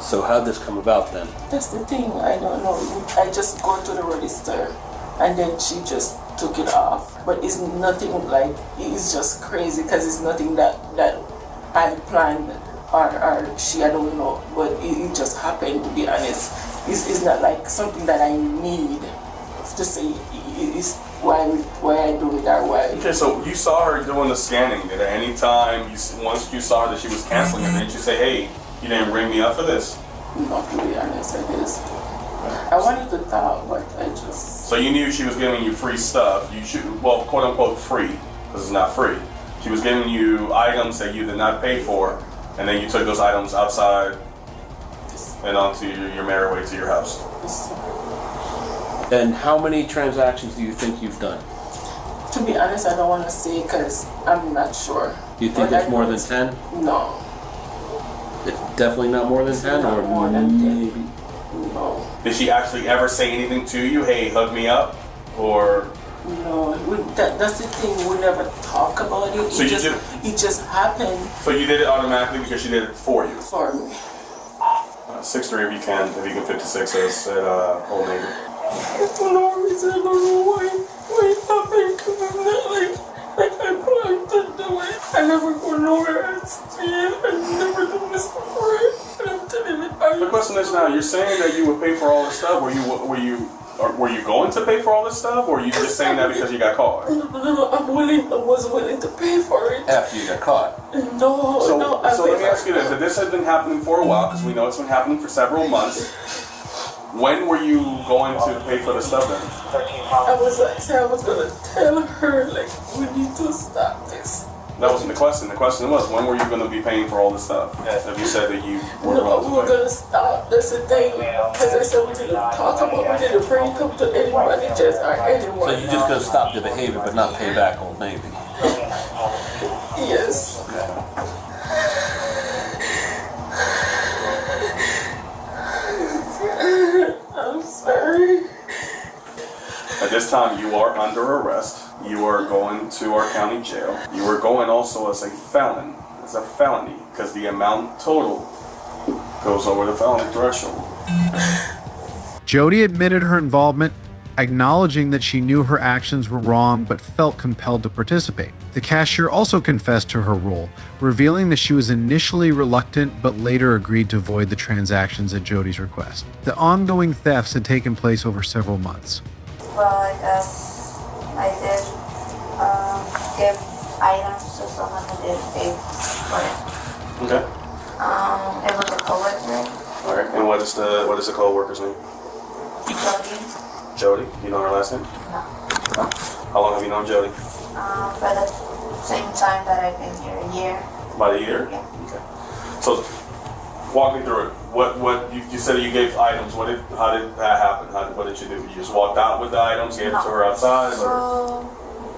So how'd this come about then? That's the thing. I don't know. I just go to the register and then she just took it off. But it's nothing like, it's just crazy because it's nothing that I planned or she, I don't know. But it just happened, to be honest. It's not like something that I need to say it's why I do it or why. Okay, so you saw her doing the scanning. Did at any time, once you saw that she was canceling it, didn't you say, hey, you didn't ring me up for this? Not to be honest, I guess. I wanted to talk, but I just... So you knew she was giving you free stuff. Well, quote unquote free, because it's not free. She was giving you items that you did not pay for, and then you took those items outside and onto your merry way to your house. And how many transactions do you think you've done? To be honest, I don't want to say because I'm not sure. Do you think it's more than 10? No. It's definitely not more than 10, or more than 10. maybe? No. Did she actually ever say anything to you? Hey, hug me up? Or... No, that's the thing. We never talk about it. So it just happened. So you did it automatically because she did it for you? For me. 6'3" if you can 56 as at Old Navy. For no reason, I don't know why it happened, because it's not like I planned to do it. I never go nowhere else. I never done this before. And I'm telling you. The question is now, you're saying that you would pay for all this stuff. Were you going to pay for all this stuff, or are you just saying that because you got caught? No, I was willing to pay for it. After you got caught? No. So let me ask you this. If this had been happening for a while, because we know it's been happening for several months, when were you going to pay for the stuff then? I was going to tell her, like, we need to stop this. That wasn't the question. The question was, when were you going to be paying for all this stuff? If you said that you were No, we were going to stop. That's the thing. Because I said we didn't talk about it. We didn't bring it up to anybody, just or anyone. So you're just going to stop the behavior but not pay back Old Navy? Yes. I'm sorry. At this time, you are under arrest. You are going to our county jail. You are going also as a felon, as a felony, because the amount total goes over the felony threshold. Jody admitted her involvement, acknowledging that she knew her actions were wrong but felt compelled to participate. The cashier also confessed to her role, revealing that she was initially reluctant but later agreed to void the transactions at Jody's request. The ongoing thefts had taken place over several months. Well, I guess I did give items to someone who didn't pay for it. Okay. It was a coworker. All right. And what is the co-worker's name? Jody. Jody. You know her last name? No. How long have you known Jody? For the same time that I've been here, a year. About a year? Yeah. Okay. So, walk me through it. What you said you gave items. How did that happen? What did you do? You just walked out with the items, gave it to her outside? So,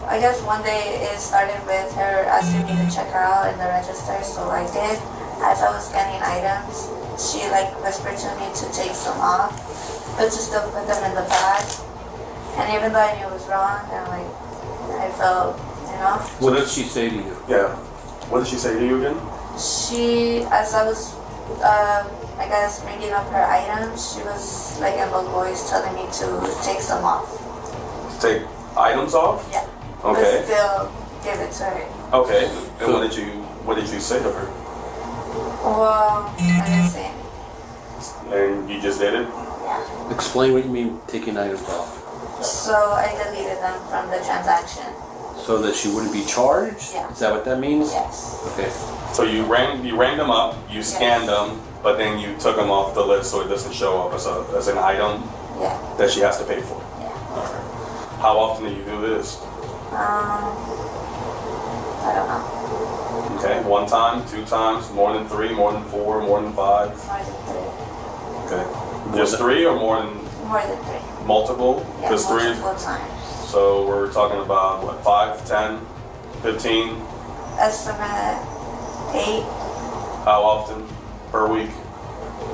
I guess one day it started with her asking me to check her out in the register, so I did. As I was scanning items, she whispered to me to take some off, but to still put them in the bag. And even though I knew it was wrong, I felt, What did she say to you? Yeah. What did she say to you again? She, as I was, I guess, ringing up her items, she was in a voice telling me to take some off. To take items off? Yeah. Okay. but still give it to her. Okay. And what did you say to her? Well, I didn't say anything. And you just did it? Yeah. Explain what you mean taking items off. So I deleted them from the transaction. So that she wouldn't be charged? Yeah. Is that what that means? Yes. Okay. So you rang them up, you scanned them, but then you took them off the list so it doesn't show up as an item Yeah. that she has to pay for. Yeah. Alright. How often do you do this? I don't know. Okay, 1 time, 2 times, more than 3, more than 4, more than 5? More than 3. Okay. Just 3 or more than More than 3. multiple? Yeah, Because 3 is, multiple times. so we're talking about what, 5, 10, 15? Estimate 8. How often per week?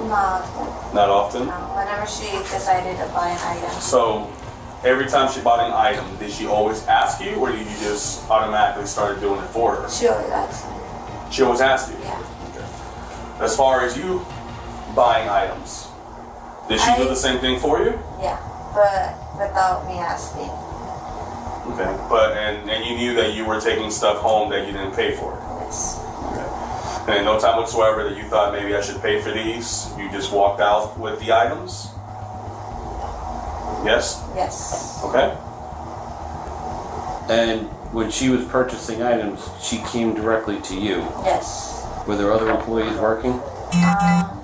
Not often. Not often? No. Whenever she decided to buy an item. So every time she bought an item, did she always ask you or did you just automatically start doing it for her? She always asks me. She always asked you? Yeah. Okay. As far as you buying items, did she do the same thing for you? Yeah. But without me asking. Okay. But and you knew that you were taking stuff home that you didn't pay for? Yes. Okay. And in no time whatsoever that you thought maybe I should pay for these, you just walked out with the items? Yes? Yes. Okay. And when she was purchasing items, she came directly to you. Yes. Were there other employees working?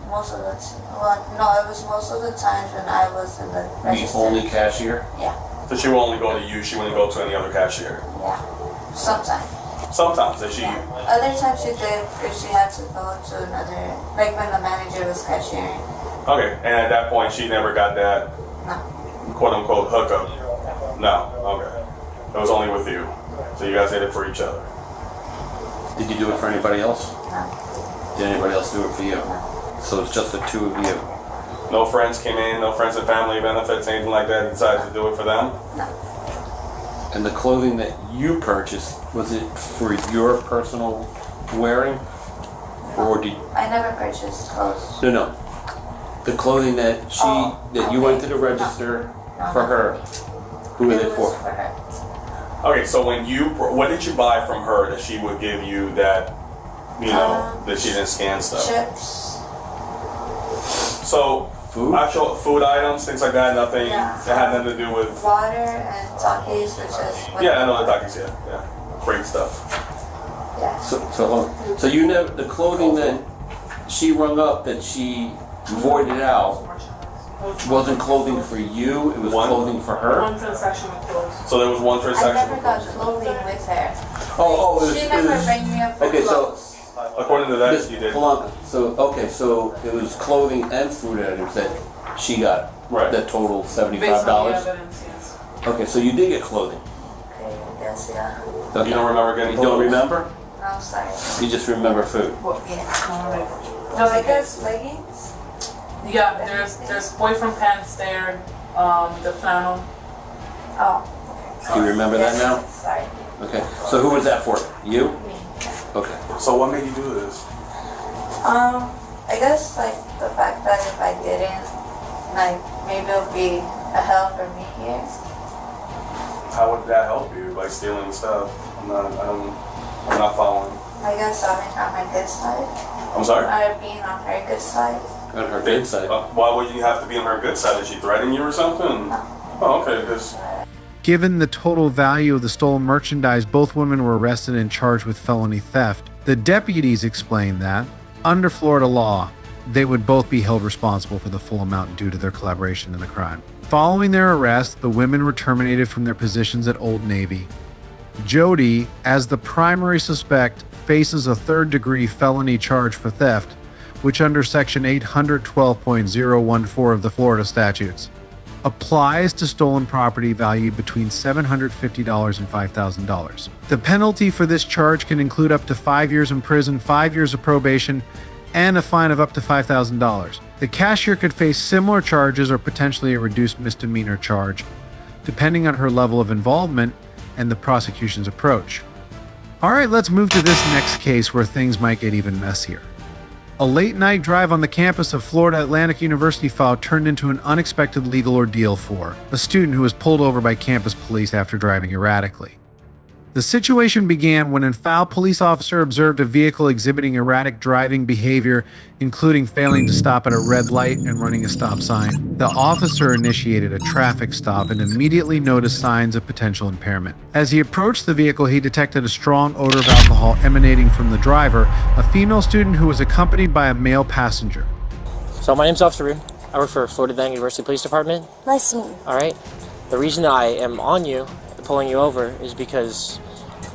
Most of the well, no, it was most of the times when I was in the The register. only cashier? Yeah. So she will only go to you, she wouldn't go to any other cashier? Yeah. Sometimes. Sometimes that she... Yeah. Other times she did if she had to go to another, like when the manager was cashiering. Okay, and at that point she never got that No. quote-unquote hookup? No, okay. It was only with you. So you guys did it for each other? Did you do it for anybody else? No. Did anybody else do it for you? So it's just the 2 of you? No friends came in, no friends and family benefits, anything like that, decided to do it for them? No. And the clothing that you purchased, was it for your personal wearing? Or did... I never purchased clothes. No. The clothing that you went to the register for her, who was it for? For her. Okay, so what did you buy from her that she would give you that, that she didn't scan stuff? Chips. So, actual food items, things like that, nothing Yeah. that had nothing to do with... Water and Takis, which is... Yeah, I know the Takis, yeah. Great stuff. Yeah. So you know the clothing that she rung up that she voided out wasn't clothing for you, it was clothing for her? One transaction with clothes. So there was one I transaction. never got clothing with her. She never bring me up for clothes. According to that, Miss you did. Polanca, so it was clothing and food items that she got. Right. That totaled Based on the $75. evidence, yes. Okay, so you did get clothing. Okay, yes, yeah. Okay. You don't remember getting You don't clothes? remember? No, I'm sorry. You just remember food. Yeah. No, I guess leggings? Yeah, there's boyfriend pants there, the flannel. Oh. Do you remember that now? Sorry. Okay, so who was that for? You? Me. Okay. So what made you do this? I guess like the fact that if I didn't, like maybe it'll be a help for me here. How would that help you by stealing stuff? I'm not following. I guess I'll be on my good side. I'm sorry? Or being on her good side. On her good side. Why would you have to be on her good side? Did she threaten you or something? No. Oh, okay. Because Given the total value of the stolen merchandise, both women were arrested and charged with felony theft. The deputies explained that, under Florida law, they would both be held responsible for the full amount due to their collaboration in the crime. Following their arrest, the women were terminated from their positions at Old Navy. Jody, as the primary suspect, faces a third-degree felony charge for theft, which under Section 812.014 of the Florida statutes applies to stolen property valued between $750 and $5,000. The penalty for this charge can include up to 5 years in prison, 5 years of probation, and a fine of up to $5,000. The cashier could face similar charges or potentially a reduced misdemeanor charge, depending on her level of involvement and the prosecution's approach. All right, let's move to this next case where things might get even messier. A late-night drive on the campus of Florida Atlantic University file turned into an unexpected legal ordeal for a student who was pulled over by campus police after driving erratically. The situation began when a foul police officer observed a vehicle exhibiting erratic driving behavior, including failing to stop at a red light and running a stop sign. The officer initiated a traffic stop and immediately noticed signs of potential impairment. As he approached the vehicle, he detected a strong odor of alcohol emanating from the driver, a female student who was accompanied by a male passenger. So my name's Officer Rude. I work for Florida Atlantic University Police Department. Nice to meet you. All right. The reason I am on you, pulling you over, is because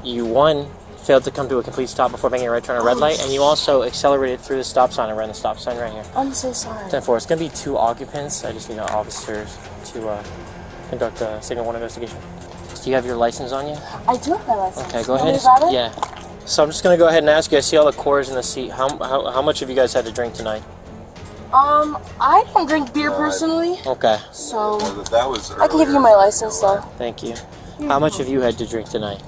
you, one, failed to come to a complete stop before making a right turn at a red light, and you also accelerated through the stop sign and ran the stop sign right here. I'm so sorry. 10-4. It's going to be 2 occupants. I just need officers to conduct a signal 1 investigation. Do you have your license on you? I do have my license. Okay, go ahead. Yeah. So I'm just going to go ahead and ask you, I see all the cores in the seat. How much have you guys had to drink tonight? I don't drink beer personally. Okay. So I can give you my license though. Thank you. How much have you had to drink tonight?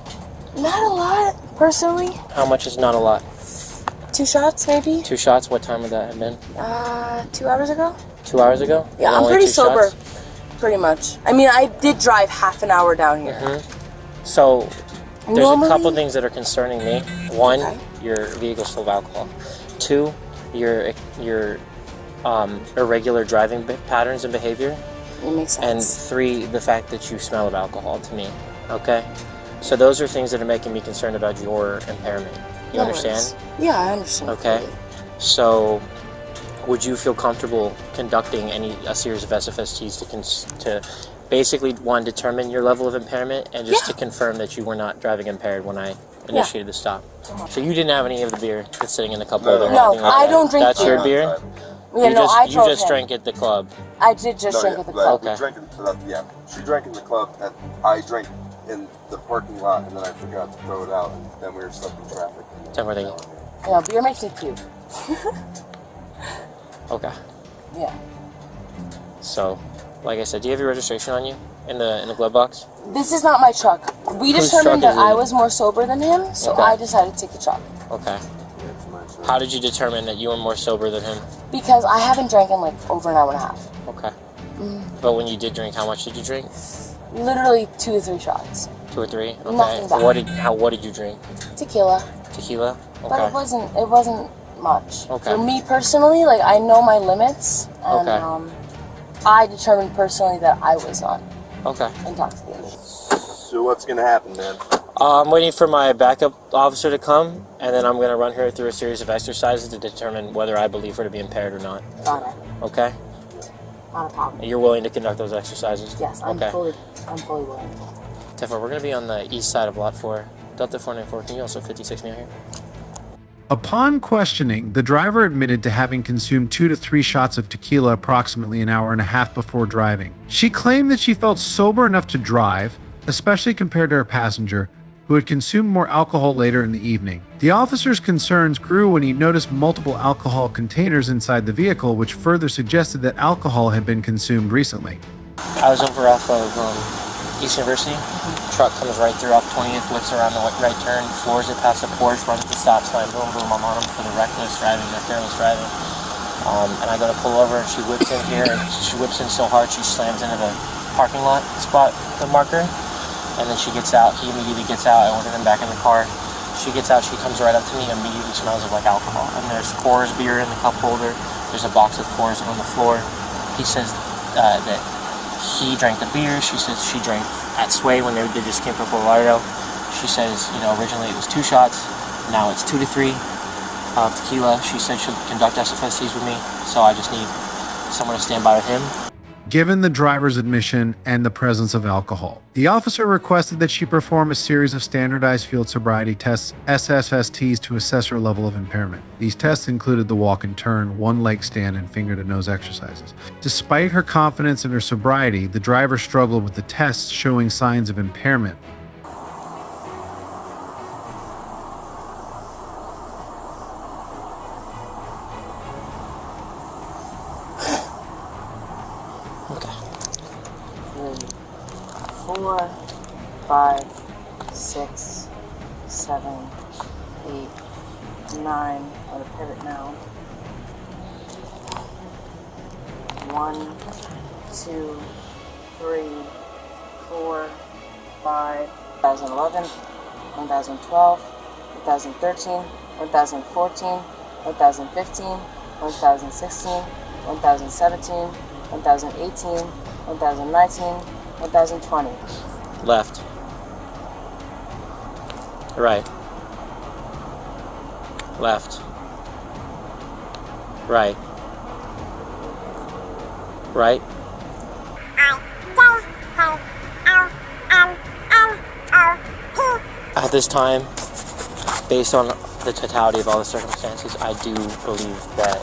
Not a lot, personally. How much is not a lot? 2 shots, maybe. 2 shots? What time would that have been? 2 hours ago. 2 hours ago? Yeah, I'm pretty sober. Pretty much. I mean, I did drive half an hour down here. So, there's a couple things that are concerning me. 1, your vehicle's full of alcohol. 2, your irregular driving patterns and behavior. It makes sense. And 3, the fact that you smell of alcohol to me. Okay? So those are things that are making me concerned about your impairment. You understand? Yeah, I understand. Okay. So, would you feel comfortable conducting a series of SFSTs to basically, 1, determine your level of impairment, and just to confirm that you were not driving impaired when I initiated the stop? So you didn't have any of the beer that's sitting in the cup holder? No, I don't drink beer. That's your beer? Yeah, You just drank at the club? I did just drink at the club. Okay. She drank in the club, and I drank in the parking lot, and then I forgot to throw it out, and then we were stuck in traffic. Yeah, beer makes me puke. Okay. Yeah. So, like I said, do you have your registration on you in the glove box? This is not my truck. We determined that I was more sober than him, so I decided to take the truck. Okay. How did you determine that you were more sober than him? Because I haven't drank in like over an hour and a half. Okay. But when you did drink, how much did you drink? Literally 2 or 3 shots. 2 or 3? Okay. Nothing bad. What did you drink? Tequila. Tequila? Okay. But it wasn't much. Okay. For me personally, like I know my limits, and I determined personally that I was not intoxicated. So what's gonna happen, man? I'm waiting for my backup officer to come, and then I'm gonna run her through a series of exercises to determine whether I believe her to be impaired or not. Got it. Okay? Not a problem. You're willing to conduct those exercises? Yes, I'm fully willing. Therefore, we're gonna be on the east side of Lot 4. Delta 494, can you also 56 me out here? Upon questioning, the driver admitted to having consumed 2 to 3 shots of tequila approximately an hour and a half before driving. She claimed that she felt sober enough to drive, especially compared to her passenger, who had consumed more alcohol later in the evening. The officer's concerns grew when he noticed multiple alcohol containers inside the vehicle, which further suggested that alcohol had been consumed recently. I was over off of East University. Truck comes right through off 20th, whips around the right turn, floors it past the porch, runs at the stop sign, boom, boom, I'm on him for the reckless driving, the careless driving. And I go to pull over, and she whips in here, and she whips in so hard she slams into the parking lot spot, the marker. And then she gets out, he immediately gets out, I ordered him back in the car. She gets out, she comes right up to me, immediately smells of like alcohol. And there's Coors beer in the cup holder, there's a box of Coors on the floor. He says that he drank the beer, she says she drank at Sway when they just came from Fort Lauderdale. She says, originally it was 2 shots, now it's 2 to 3 of tequila. She said she'll conduct SFSTs with me, so I just need someone to stand by with him. Given the driver's admission and the presence of alcohol, the officer requested that she perform a series of standardized field sobriety tests, SFSTs, to assess her level of impairment. These tests included the walk and turn, 1-leg stand, and finger-to-nose exercises. Despite her confidence in her sobriety, the driver struggled with the tests showing signs of impairment. Four, 5, 6, 7, 8, 9. I'm gonna pivot now. 1, 2, 3, 4, 5. 2011. 1012, 1013, 1014, 1015, 1016, 1017, 1018, 1019, 1020. Left. Right. Left. Right. Right. At this time, based on the totality of all the circumstances, I do believe that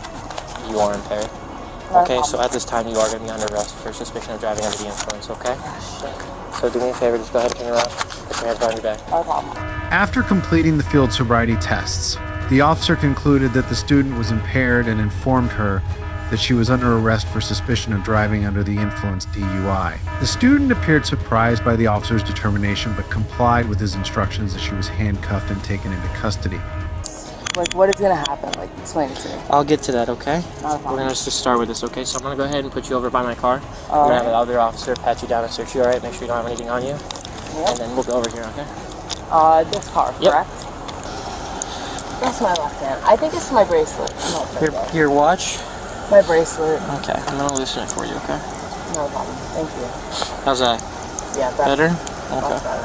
you are impaired. Okay, so at this time you are going to be under arrest for suspicion of driving under the influence, okay? So do me a favor, just go ahead and turn around. Put your hands behind your back. No problem. After completing the field sobriety tests, the officer concluded that the student was impaired and informed her that she was under arrest for suspicion of driving under the influence DUI. The student appeared surprised by the officer's determination but complied with his instructions as she was handcuffed and taken into custody. Like, what is going to happen? Like, explain it to me. I'll get to that, okay? Not a problem. We're going to just start with this, okay? So I'm going to go ahead and put you over by my car. We're going to have the other officer pat you down and search you, all right? Make sure you don't have anything on you. Yep. And then we'll go over here, okay? This car, correct? That's my left hand. I think it's my bracelet. Your watch? My bracelet. Okay, I'm going to loosen it for you, okay? No problem. Thank you. How's that? Yeah, better? Okay. Okay.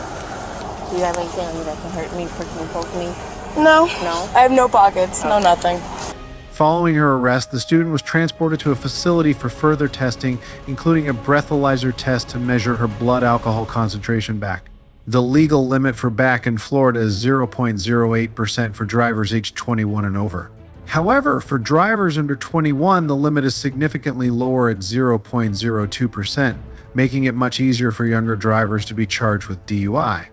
Do you have anything on you that can hurt me, prick me, poke me? No. No? I have no pockets. Okay. No nothing. Following her arrest, the student was transported to a facility for further testing, including a breathalyzer test to measure her blood alcohol concentration back. The legal limit for back in Florida is 0.08% for drivers aged 21 and over. However, for drivers under 21, the limit is significantly lower at 0.02%, making it much easier for younger drivers to be charged with DUI.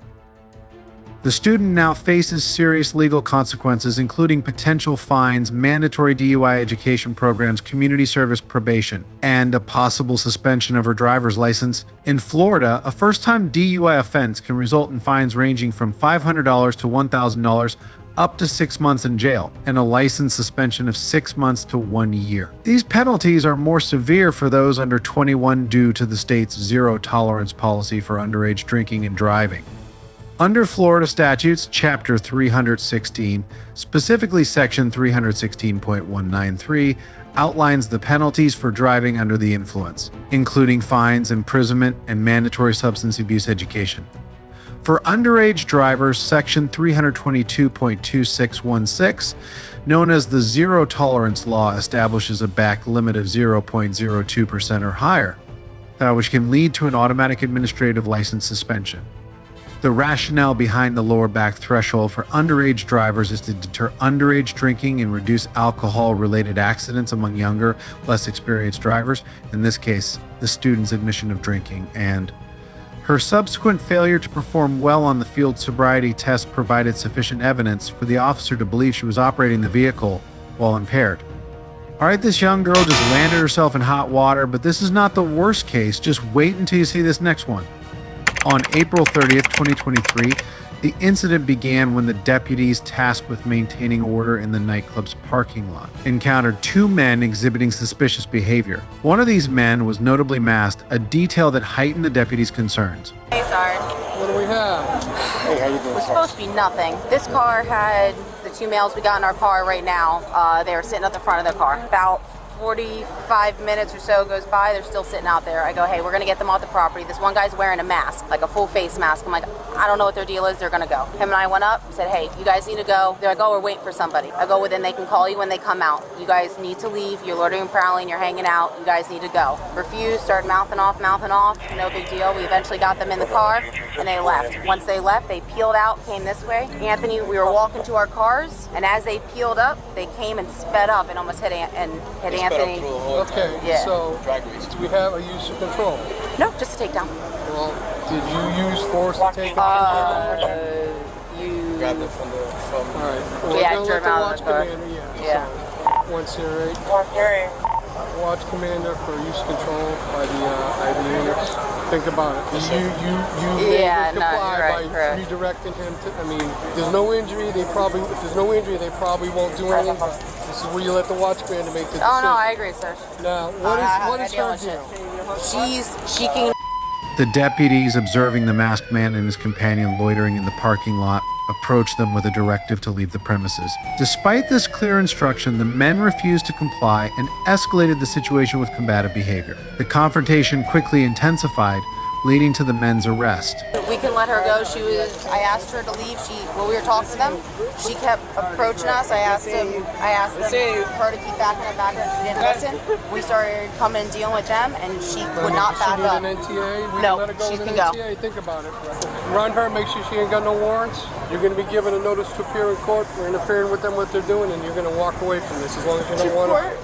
The student now faces serious legal consequences, including potential fines, mandatory DUI education programs, community service probation, and a possible suspension of her driver's license. In Florida, a first-time DUI offense can result in fines ranging from $500 to $1,000, up to 6 months in jail, and a license suspension of 6 months to 1 year. These penalties are more severe for those under 21 due to the state's zero-tolerance policy for underage drinking and driving. Under Florida statutes, Chapter 316, specifically Section 316.193, outlines the penalties for driving under the influence, including fines, imprisonment, and mandatory substance abuse education. For underage drivers, Section 322.2616, known as the Zero Tolerance Law, establishes a back limit of 0.02% or higher, which can lead to an automatic administrative license suspension. The rationale behind the lower back threshold for underage drivers is to deter underage drinking and reduce alcohol-related accidents among younger, less experienced drivers, in this case, the student's admission of drinking, and her subsequent failure to perform well on the field sobriety test provided sufficient evidence for the officer to believe she was operating the vehicle while impaired. Alright, this young girl just landed herself in hot water, but this is not the worst case. Just wait until you see this next one. On April 30th, 2023, the incident began when the deputies tasked with maintaining order in the nightclub's parking lot encountered two men exhibiting suspicious behavior. One of these men was notably masked, a detail that heightened the deputies' concerns. Hey, Sarge. What do we have? Hey, how you doing? It was supposed to be nothing. This car had the two males we got in our car right now. They were sitting at the front of their car. About 45 minutes or so goes by, they're still sitting out there. I go, hey, we're gonna get them off the property. This one guy's wearing a mask, like a full face mask. I'm like, I don't know what their deal is, they're gonna go. Him and I went up and said, hey, you guys need to go. They're like, oh, we're waiting for somebody. I go, well, then they can call you when they come out. You guys need to leave, you're loitering and prowling, you're hanging out, you guys need to go. Refused, started mouthing off, no big deal. We eventually got them in the car and they left. Once they left, they peeled out, came this way. Anthony, we were walking to our cars, and as they peeled up, they came and sped up and almost hit Anthony. Okay, yeah. So do we have a use of control? No, just a takedown. Well, did you use force to take it? You grabbed it from all right. Well, yeah, I let drove the out watch of the car. commander, Yeah. So, 108. Watch commander for use control by the IB units. Think about it. You yeah, made this comply by redirecting him to. I mean, there's no injury. If there's no injury, they probably won't do anything. This is where you let the watch commander make the decision. Oh no, I agree, sir. Now, what is her deal? She can. The deputies, observing the masked man and his companion loitering in the parking lot, approached them with a directive to leave the premises. Despite this clear instruction, the men refused to comply and escalated the situation with combative behavior. The confrontation quickly intensified, leading to the men's arrest. We can let her go. I asked her to leave. When we were talking to them, she kept approaching us. I asked her to keep backing and backing. She didn't listen. We started coming and dealing with them, and she would not back up. An NTA? No, let her go she with can an go. NTA. Think about it. Run her, make sure she ain't got no warrants. You're going to be given a notice to appear in court for interfering with them, what they're doing, and you're going to walk away from this as long as you don't want her.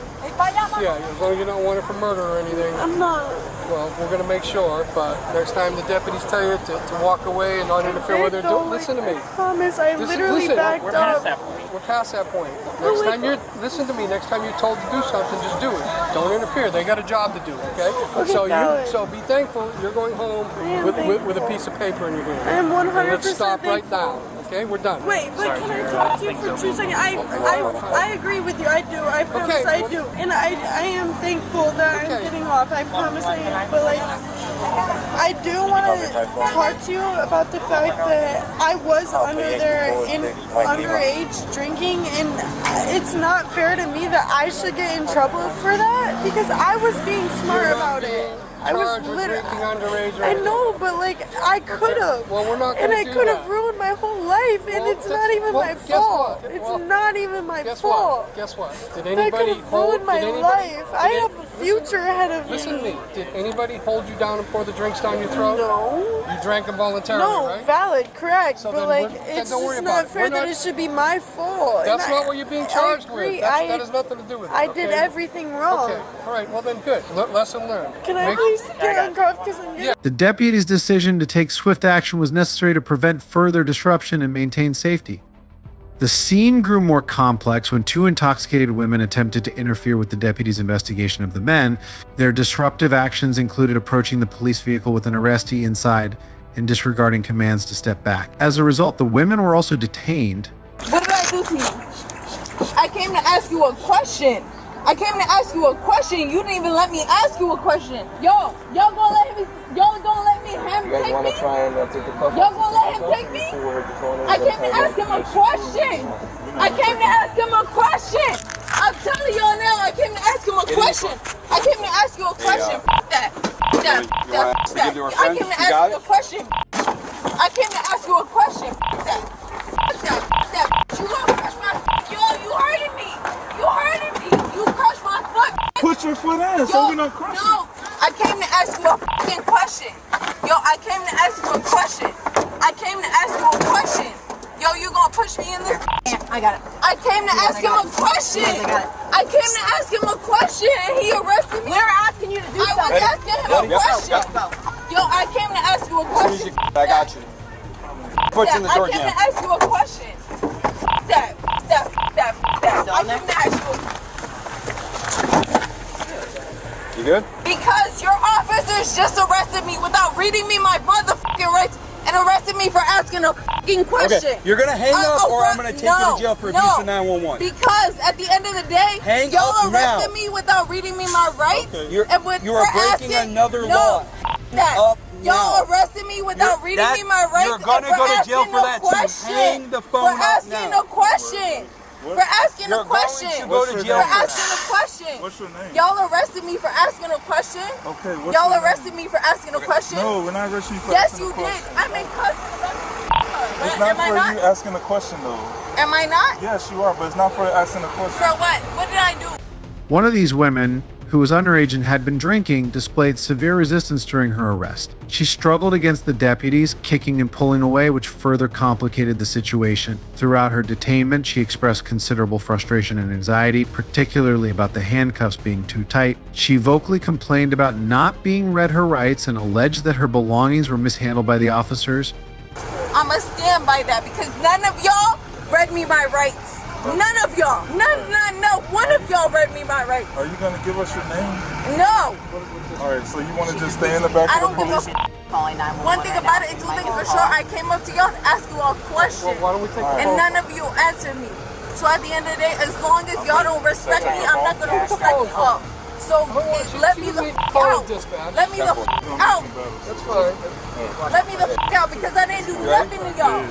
Yeah, as long as you don't want her for murder or anything. I'm not. Well, we're going to make sure, but next time the deputies tell you to walk away and not interfere with their doing, listen to me. I promise, I literally backed up. We're past that point. Next time listen to me, next time you're told to do something, just do it. Don't interfere. They got a job to do, okay? So be thankful you're going home with a piece of paper in your hand. I am 100% and let's stop thankful. right now. Okay, we're done. Wait, but can I talk to you for 2 seconds? I agree with you. I do. I promise I do. And I am thankful that I'm getting off. I promise I am. But like, I do want to talk to you about the fact that I was underage drinking, and it's not fair to me that I should get in trouble for that because I was being smart about it. I was literally underage. I know, but like I could have. Well, we're not and I do could that. have ruined my whole life, and it's not even my fault. It's not even my fault. Guess what? Did anybody ruin my life? I have a future ahead of me. Listen to me. Did anybody hold you down and pour the drinks down your throat? No. You drank them voluntarily, no, right? valid, correct. So but like, it's just not fair that it should be my fault. That's and not what you're being charged with. That has nothing to do with it. I did everything wrong. Okay. All right. Well then, good. Lesson learned. Can I please get uncuffed? Because I'm getting... The deputy's decision to take swift action was necessary to prevent further disruption and maintain safety. The scene grew more complex when 2 intoxicated women attempted to interfere with the deputy's investigation of the men. Their disruptive actions included approaching the police vehicle with an arrestee inside and disregarding commands to step back. As a result, the women were also detained. What did I do to you? I came to ask you a question. You didn't even let me ask you a question. Y'all gonna let him take me? Y'all gonna let him take me? I came to ask him a question. I'm telling y'all now, I came to ask him a question. I came to ask you a question. I came to ask you a question. You gonna crush my you hurting me. You crushed my foot. Put your foot in so we don't crush No, I came to ask you a fucking question. I came to ask you a question. You gonna push me in this? I got it. I came to ask him a question. And he arrested me. We're asking you to do something. I was asking him a question. I came to ask you a question. I got you. Put you in the door I came jam. to ask you a question. That. I came to ask you a question. You good? Because your officers just arrested me without reading me my motherfucking rights and arrested me for asking a fucking question. Okay, you're gonna hang up or I'm gonna take you to jail for abuse of 911. Because at the end of the day, y'all arrested me without reading me my rights. Okay. You are breaking another law. Y'all arrested me without reading me my rights. You're gonna go to jail for that too. Hang the phone for asking a question. For asking a question. Go to jail for asking a question. What's your name? Y'all arrested me for asking a question. Okay, what's Y'all your name? arrested me for asking a question. No, we're not arresting you for Yes, asking you a question. did. I'm in custody. It's not Am I for not? you asking a question though. Am I not? Yes, you are, but it's not for asking a question. For what? What did I do? One of these women, who was underage and had been drinking, displayed severe resistance during her arrest. She struggled against the deputies, kicking and pulling away, which further complicated the situation. Throughout her detainment, she expressed considerable frustration and anxiety, particularly about the handcuffs being too tight. She vocally complained about not being read her rights and alleged that her belongings were mishandled by the officers. I'ma stand by that because none of y'all read me my rights. None of y'all. No one of y'all read me my rights. Are you gonna give us your name? No. Alright, so you wanna just stay in the back I of the don't give police? a one thing about it, and 2 things for sure, I came up to y'all to ask you all a question. Why don't we take and none of you answered me. So at the end of the day, as long as y'all don't respect me, I'm not gonna respect y'all. So let me the out. Let me the out. That's fine. Let me the out because I didn't do nothing to y'all.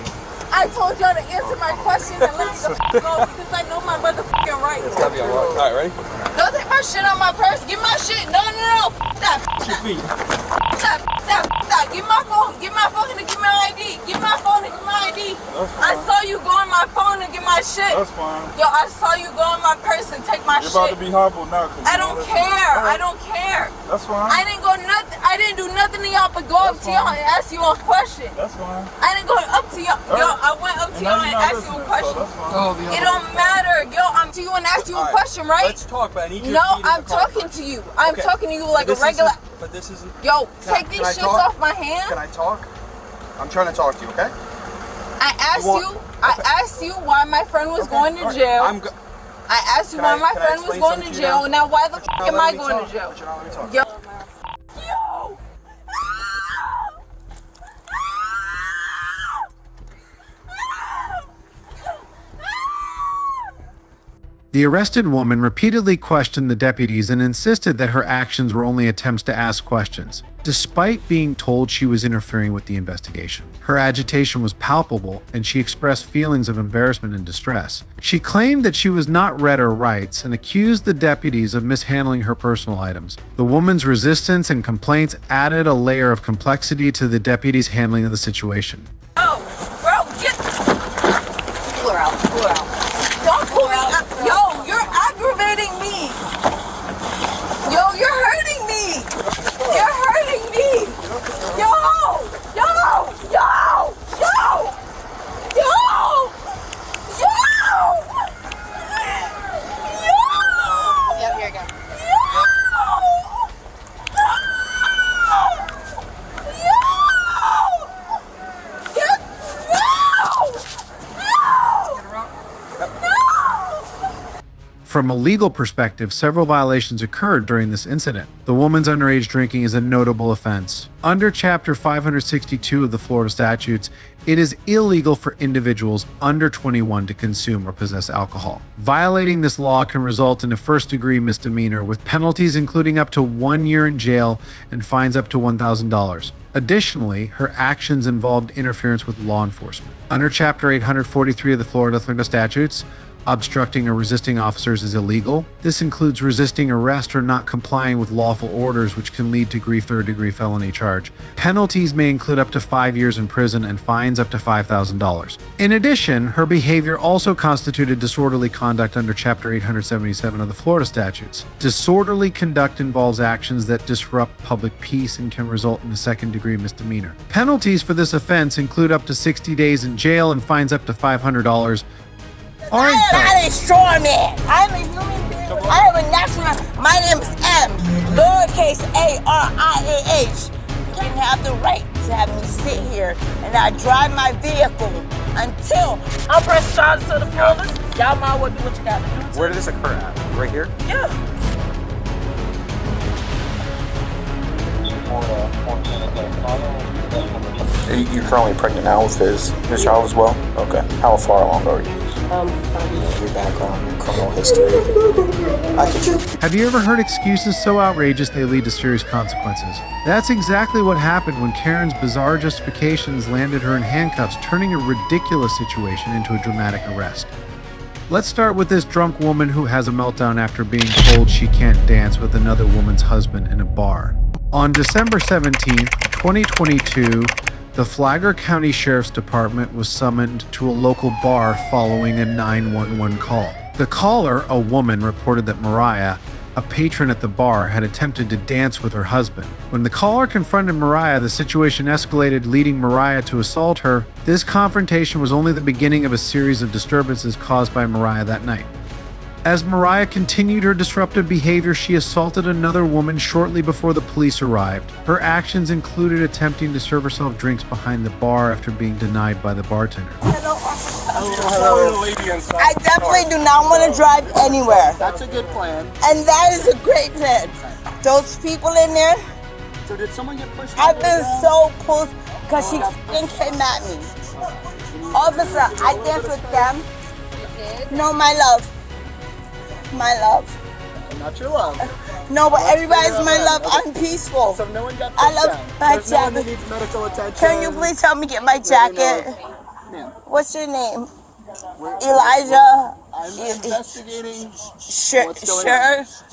I told y'all to answer my question and let me the f go because I know my motherfucking rights. It's gotta be all right. All right, ready? Don't take my shit on my purse. Give my shit. No. Stop. Stop. Give my phone. Give my phone and give my ID. Give my phone and give my ID. I saw you go on my phone and get my shit. That's fine. Yo, I saw you go on my purse and take my shit. You're about to be humble now. I don't care. I don't care. That's fine. I didn't go nothing. I didn't do nothing to y'all but go up to y'all and ask you a question. That's fine. I didn't go up to y'all. Yo, I went up to y'all and asked you a question. It don't matter. Yo, I'm to you and asked you a question, right? Let's talk, but I need you No, I'm talking to you. I'm talking to you like a regular. But this isn't. Yo, take these shits off my hand. Can I talk? I'm trying to talk to you, okay? I asked you why my friend was going to jail. I asked you why my friend was going to jail. Now why the f am I going to jail? Yo. The arrested woman repeatedly questioned the deputies and insisted that her actions were only attempts to ask questions, despite being told she was interfering with the investigation. Her agitation was palpable, and she expressed feelings of embarrassment and distress. She claimed that she was not read her rights and accused the deputies of mishandling her personal items. The woman's resistance and complaints added a layer of complexity to the deputies' handling of the situation. Oh, bro, get... Pull her out. Don't pull me out. Yo, you're aggravating me. Yo, you're hurting me. You're hurting me. Yo. Yep, here you go. From a legal perspective, several violations occurred during this incident. The woman's underage drinking is a notable offense. Under Chapter 562 of the Florida statutes, it is illegal for individuals under 21 to consume or possess alcohol. Violating this law can result in a first-degree misdemeanor with penalties including up to 1 year in jail and fines up to $1,000. Additionally, her actions involved interference with law enforcement. Under Chapter 843 of the Florida statutes, obstructing or resisting officers is illegal. This includes resisting arrest or not complying with lawful orders, which can lead to third-degree felony charge. Penalties may include up to 5 years in prison and fines up to $5,000. In addition, her behavior also constituted disorderly conduct under Chapter 877 of the Florida statutes. Disorderly conduct involves actions that disrupt public peace and can result in a second-degree misdemeanor. Penalties for this offense include up to 60 days in jail and fines up to $500. I am not a straw man. I'm a human being. I have a national. My name is M. Lowercase A-R-I-A-H. You didn't have the right to have me sit here and I drive my vehicle until I press charges to the fullest. Y'all might well do what you gotta do. Where did this occur at? Right here? Yeah. You're currently pregnant now with his child as well? Okay. How far along are you? Your background, your criminal history. Have you ever heard excuses so outrageous they lead to serious consequences? That's exactly what happened when Karen's bizarre justifications landed her in handcuffs, turning a ridiculous situation into a dramatic arrest. Let's start with this drunk woman who has a meltdown after being told she can't dance with another woman's husband in a bar. On December 17, 2022, the Flagler County Sheriff's Department was summoned to a local bar following a 911 call. The caller, a woman, reported that Mariah, a patron at the bar, had attempted to dance with her husband. When the caller confronted Mariah, the situation escalated, leading Mariah to assault her. This confrontation was only the beginning of a series of disturbances caused by Mariah that night. As Mariah continued her disruptive behavior, she assaulted another woman shortly before the police arrived. Her actions included attempting to serve herself drinks behind the bar after being denied by the bartender. Hello. I definitely do not want to drive anywhere. That's a good plan. And that is a great plan. Those people in there, So did someone get pushed? I've been so pushed because she f***ing came at me. Officer, I danced with them. No, my love. My love. Not your love. No, but everybody's my love. I'm peaceful. So no one got I love my There's no one that jacket. needs medical attention. Can you please help me get my jacket? What's your name? Elijah. I'm investigating. Sure.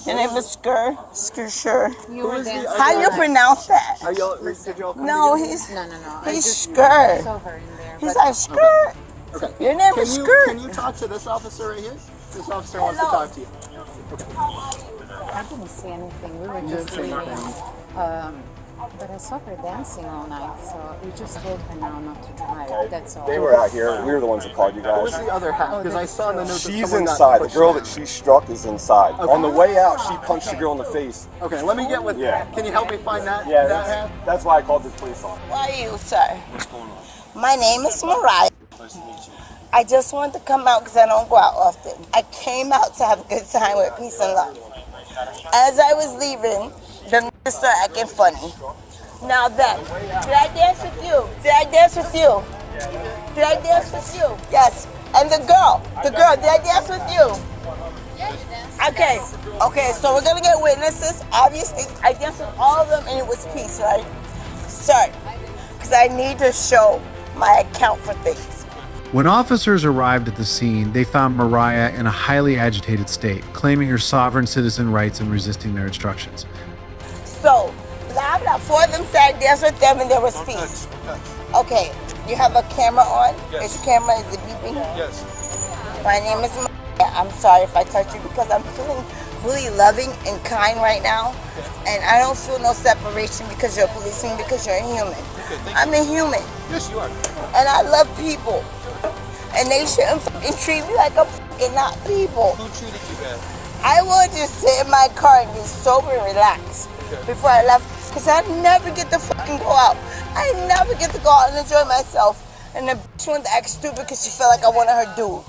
Your name is Skur. Sure. Who is the How do you pronounce that? Are y'all, did y'all come No, together? he's No. He's Skur. He's like Skur. Okay. Your name is Skur. Can you talk to this officer right here? This officer wants to talk to you. I didn't see anything. We were just leaving. But I saw her dancing all night, so we just told her now not to drive. That's all. They were out here. We were the ones that called you guys. Who's the other half? Because I saw in the notes that She's someone got inside. The pushed girl out. that she struck is inside. Okay. On the way out, she punched the girl in the face. Okay, let me get with. Yeah. Can you help me find that? Yeah, that half? that's why I called this police on. Why are you, sir? What's going on? My name is Mariah. Nice to meet you. I just wanted to come out because I don't go out often. I came out to have a good time with peace and love. As I was leaving, the niggas started acting funny. Now then, did I dance with you? Did I dance with you? Did I dance with you? Yes. And the girl, did I dance with you? Okay, so we're gonna get witnesses. Obviously, I danced with all of them and it was peace, right? Sir, because I need to show my account for things. When officers arrived at the scene, they found Mariah in a highly agitated state, claiming her sovereign citizen rights and resisting their instructions. So, blah, blah, four of them said I danced with them and there was peace. Okay, you have a camera on? Yes. Is your camera, is it beeping? Yes. My name is Mariah. I'm sorry if I touch you because I'm feeling really loving and kind right now. And I don't feel no separation because you're a policeman, because you're a human. I'm a human. Yes, you are. And I love people. And they shouldn't fucking treat me like I'm fucking not people. Who treated you bad? I would just sit in my car and be sober and relaxed before I left. Because I never get to fucking go out. I never get to go out and enjoy myself. And the bitch wanted to act stupid because she felt like I wanted her dude.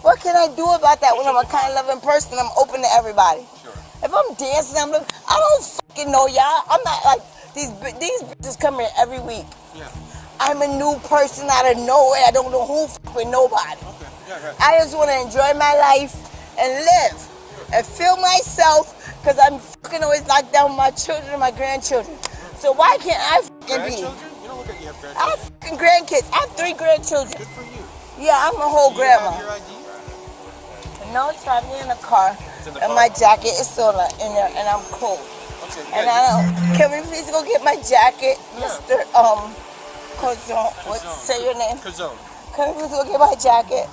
What can I do about that when I'm a kind, loving person? I'm open to everybody. If I'm dancing, I don't fucking know y'all. I'm not like, these bitches come here every week. I'm a new person out of nowhere. I don't know who with nobody. I just want to enjoy my life and live and feel myself because I'm fucking always locked down with my children and my grandchildren. So why can't I fucking be? You don't look like you have grandchildren. I have fucking grandkids. I have 3 grandchildren. Good for you. Yeah, I'm a whole grandma. Your ID? No, it's probably in the car. And my jacket is still in there and I'm cold. Okay, And I don't, can we please go get my jacket, Mr. Cozone? Say your name. Cazone. Can we please go get my jacket?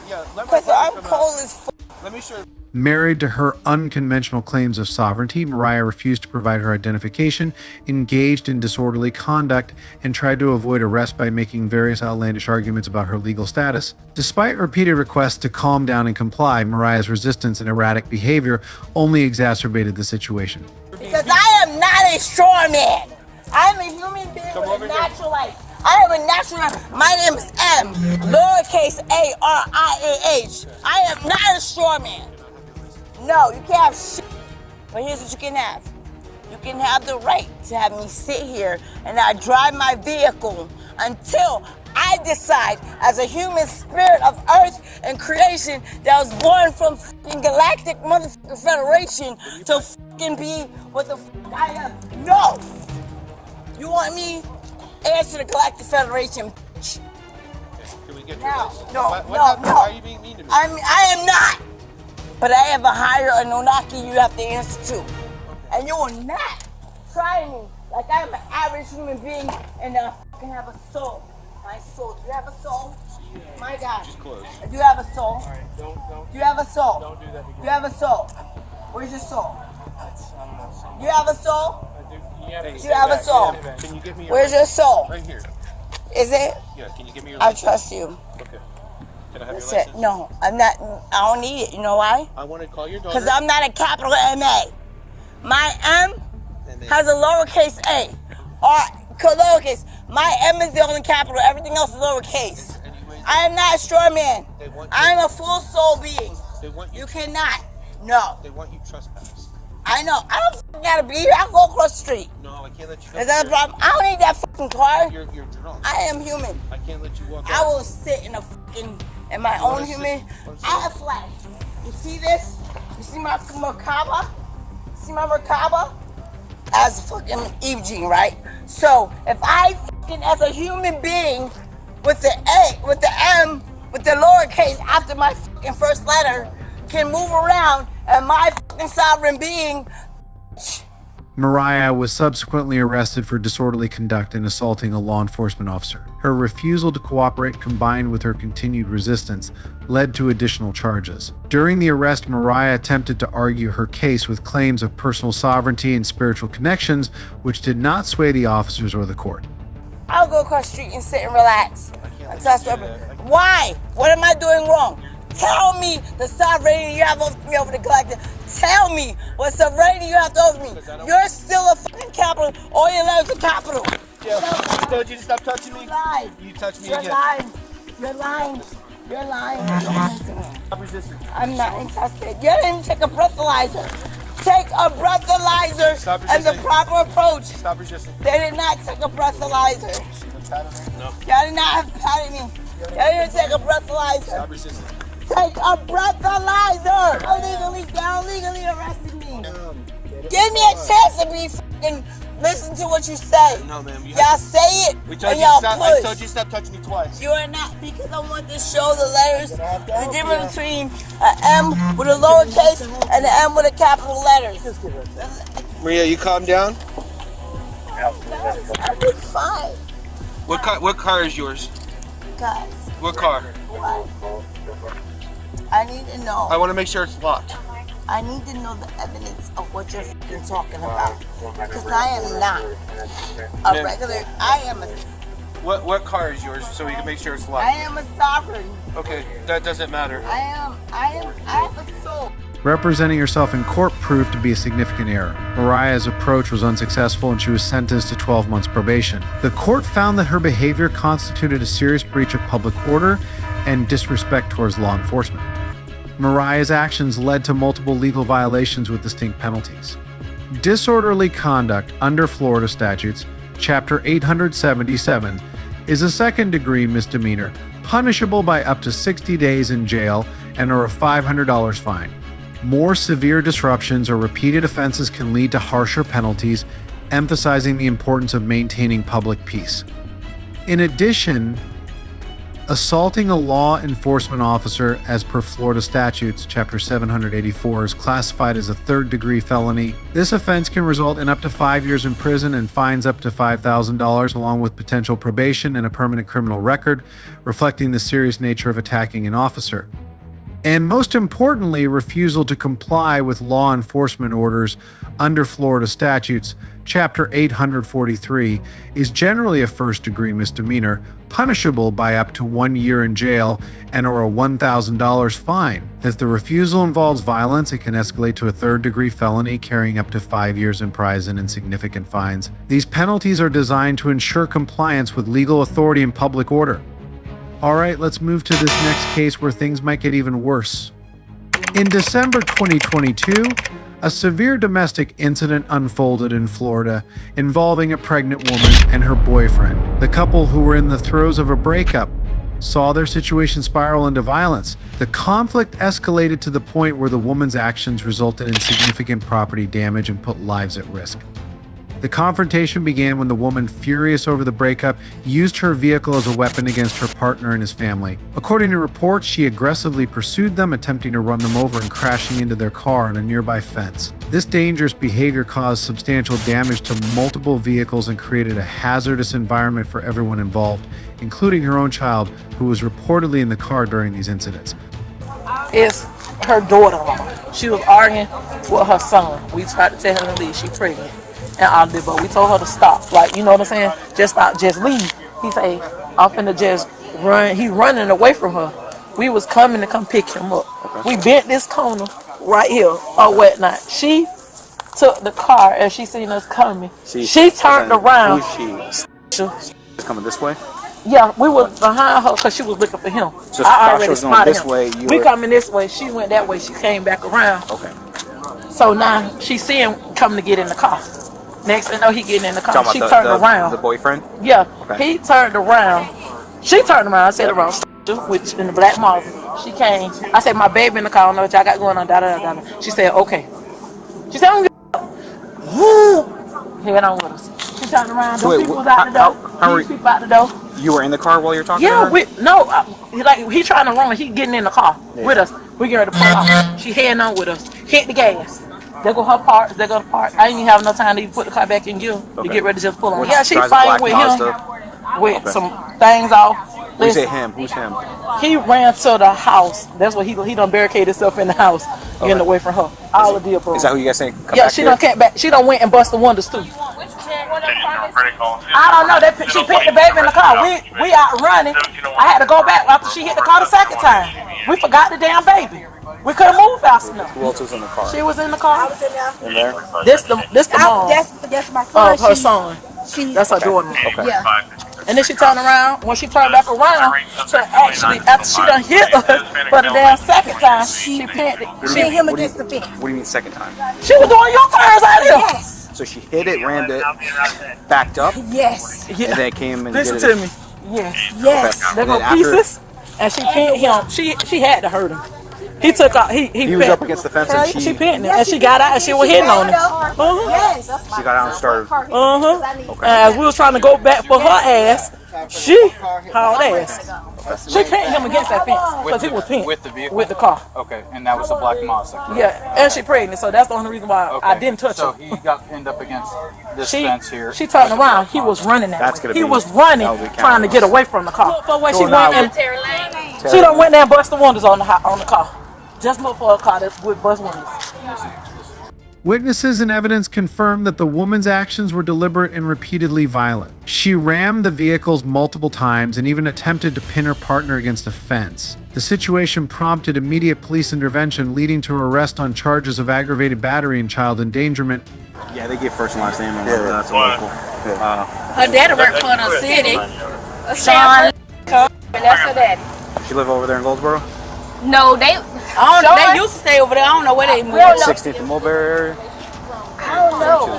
Yeah. Because I'm cold as fuck. Let me show you. Married to her unconventional claims of sovereignty, Mariah refused to provide her identification, engaged in disorderly conduct, and tried to avoid arrest by making various outlandish arguments about her legal status. Despite repeated requests to calm down and comply, Mariah's resistance and erratic behavior only exacerbated the situation. Because I am not a straw man. I am a human being with a natural life. I am a natural life. My name is M, lowercase A-R-I-A-H. I am not a straw man. No, you can't have shit. But here's what you can have. You can have the right to have me sit here and I drive my vehicle until I decide, as a human spirit of earth and creation that was born from fucking galactic motherfucking federation, to fucking be what the fuck I am. No! You want me? Answer the Galactic Federation, bitch. Can we get your No, license? no, What no, happened? no. Why are you being mean to me? I am not. But I have a higher Anunnaki you have to answer to. And you will not try me like I'm an average human being and I fucking have a soul. My soul. Do you have a soul? My God. Just close. Do you have a soul? All right, don't. Do you have a soul? Don't do that again. Do you have a soul? Where's your soul? Do you have a soul? Do you have a soul? Can you give me your Where's your soul? Right here. Is it? Yeah, can you give me your I license? trust you. Okay. Can I have That's your it. license? No, I'm not. I don't need it. You know why? I want to call your daughter. Because I'm not a capital M-A. My M has a lowercase a. Or lowercase. My M is the only capital. Everything else is lowercase. I am not a straw man. I am a full soul being. They want You cannot. No. They want you trespassed. I know. I don't fucking gotta be here. I can go across the street. No, I can't let you. Is that a problem? I don't need that fucking car. You're drunk. I am human. I can't let you walk I out. will sit in a fucking, in my own human. I have flash. You see this? You see my Merkaba? See my Merkaba? As fucking Eve Jean, right? So if I fucking, as a human being, with the A, with the M, with the lowercase after my fucking first letter can move around and my fucking sovereign being. Mariah was subsequently arrested for disorderly conduct and assaulting a law enforcement officer. Her refusal to cooperate combined with her continued resistance led to additional charges. During the arrest, Mariah attempted to argue her case with claims of personal sovereignty and spiritual connections, which did not sway the officers or the court. I'll go across the street and sit and relax. Why? What am I doing wrong? Tell me the sovereignty you have over me over the collective. Tell me what sovereignty you have over me. You're still a fucking capital. All your letters are capital. I told you to stop touching me. You lied. You touched me You're again. lying. You're lying. You're lying. Stop resisting. I'm not interested. You didn't take a breathalyzer. Take a breathalyzer and the proper approach. Stop resisting. They did not take a breathalyzer. No. Y'all did not have patted me. Y'all didn't take a breathalyzer. Stop resisting. Take a breathalyzer! Y'all legally arrested me. Give me a chance to be fucking listen to what you say. No, ma'am. Y'all say it We told and you y'all stop. push. I told you stop touching me twice. You are not, because I want to show the letters, the difference between an M with a lowercase and an M with a capital letters. Maria, you calm down. I'll be fine. What car is yours? Guys, What car? I need to know. I want to make sure it's locked. I need to know the evidence of what you're fucking talking about. Because I am not a regular, I am a, What car is yours so we can make sure it's locked? I am a sovereign. Okay, that doesn't matter. I have a soul. Representing herself in court proved to be a significant error. Mariah's approach was unsuccessful and she was sentenced to 12 months probation. The court found that her behavior constituted a serious breach of public order and disrespect towards law enforcement. Mariah's actions led to multiple legal violations with distinct penalties. Disorderly conduct under Florida statutes, Chapter 877, is a second-degree misdemeanor, punishable by up to 60 days in jail and or a $500 fine. More severe disruptions or repeated offenses can lead to harsher penalties, emphasizing the importance of maintaining public peace. In addition, assaulting a law enforcement officer as per Florida statutes, Chapter 784, is classified as a third-degree felony. This offense can result in up to 5 years in prison and fines up to $5,000, along with potential probation and a permanent criminal record, reflecting the serious nature of attacking an officer. And most importantly, refusal to comply with law enforcement orders under Florida statutes, Chapter 843, is generally a first-degree misdemeanor, punishable by up to 1 year in jail and or a $1,000 fine. If the refusal involves violence, it can escalate to a third-degree felony, carrying up to 5 years in prison and significant fines. These penalties are designed to ensure compliance with legal authority and public order. All right, let's move to this next case where things might get even worse. In December 2022, a severe domestic incident unfolded in Florida involving a pregnant woman and her boyfriend. The couple, who were in the throes of a breakup, saw their situation spiral into violence. The conflict escalated to the point where the woman's actions resulted in significant property damage and put lives at risk. The confrontation began when the woman, furious over the breakup, used her vehicle as a weapon against her partner and his family. According to reports, she aggressively pursued them, attempting to run them over and crashing into their car on a nearby fence. This dangerous behavior caused substantial damage to multiple vehicles and created a hazardous environment for everyone involved, including her own child, who was reportedly in the car during these incidents. It's her daughter-in-law. She was arguing with her son. We tried to tell her to leave. She's pregnant. And all that, but we told her to stop. Like, you know what I'm saying? Just stop, just leave. He say, I'm finna just run. He running away from her. We was coming to come pick him up. We bent this corner right here or whatnot. She took the car as she seen us coming. She turned around. Who's she? Coming this way? Yeah, we was behind her because she was looking for him. So I already was going spotted this him. way. We coming this way. She went that way. She came back around. Okay. So now she see him coming to get in the car. Next thing I know, he getting in the car. She the, turned around. The boyfriend? Yeah. Okay. He turned around. She turned around. I said around, which in the black marble. She came. I said, my baby in the car. I don't know what y'all got going on. Da, da, da, da. She said, okay. She said, I don't give a He went on with us. She turned around. Those people was out the door. These people out the door. You were in the car while you were talking Yeah, to her? he trying to run. He getting in the car with us. We get ready to pull off. She heading on with us. Hit the gas. There go her parts. There go the part. I didn't even have no time to even put the car back in gear to get ready to just pull on. Yeah, she fighting with him with some things off. When you say him, who's him? He ran to the house. That's what he done barricaded himself in the house, getting away from her. All the deal, bro. Is that who you guys saying? Yeah, she done came back. She done went and bust the windows too. I don't know. She picked the baby in the car. We out running. I had to go back after she hit the car the second time. We forgot the damn baby. We couldn't move fast enough. Who else was in the car? She was in the car. In there? This the mom. That's my son. Her son. That's her daughter. Okay. Yeah. And then she turned around. When she turned back around, to actually, after she done hit us for the damn second time, she pinned it. She hit him against the fence. What do you mean second time? She was doing U-turns out here. Yes. So she hit it, rammed it, backed up, Yes. and then came and Listen did it. to me. Yes. Yes. They go pieces, and she pinned him. She had to hurt him. He took out. He was up against the fence and she pinned him, Yes, and she got out and she was hitting on him. Yes. She got out and started. Okay. As we was trying to go back for her ass, she hauled ass. She pinned him against that fence because he was pinned with the vehicle, with the car. Okay, and that was a black Mazda. Yeah, and she pregnant, so that's the only reason why I didn't touch her. So he got pinned up against this fence here. She turned around. He was running that way. He was running, trying to get away from the car. So when she went and she done went there and bust the windows on the car. Just look for a car that would bust windows. Witnesses and evidence confirmed that the woman's actions were deliberate and repeatedly violent. She rammed the vehicles multiple times and even attempted to pin her partner against a fence. The situation prompted immediate police intervention, leading to her arrest on charges of aggravated battery and child endangerment. Yeah, they gave first and last name. That's local. Her daddy worked for the city. Sean, that's her daddy. She live over there in Goldsboro? No, they used to stay over there. I don't know where they moved. 16th and Mulberry area? I don't know.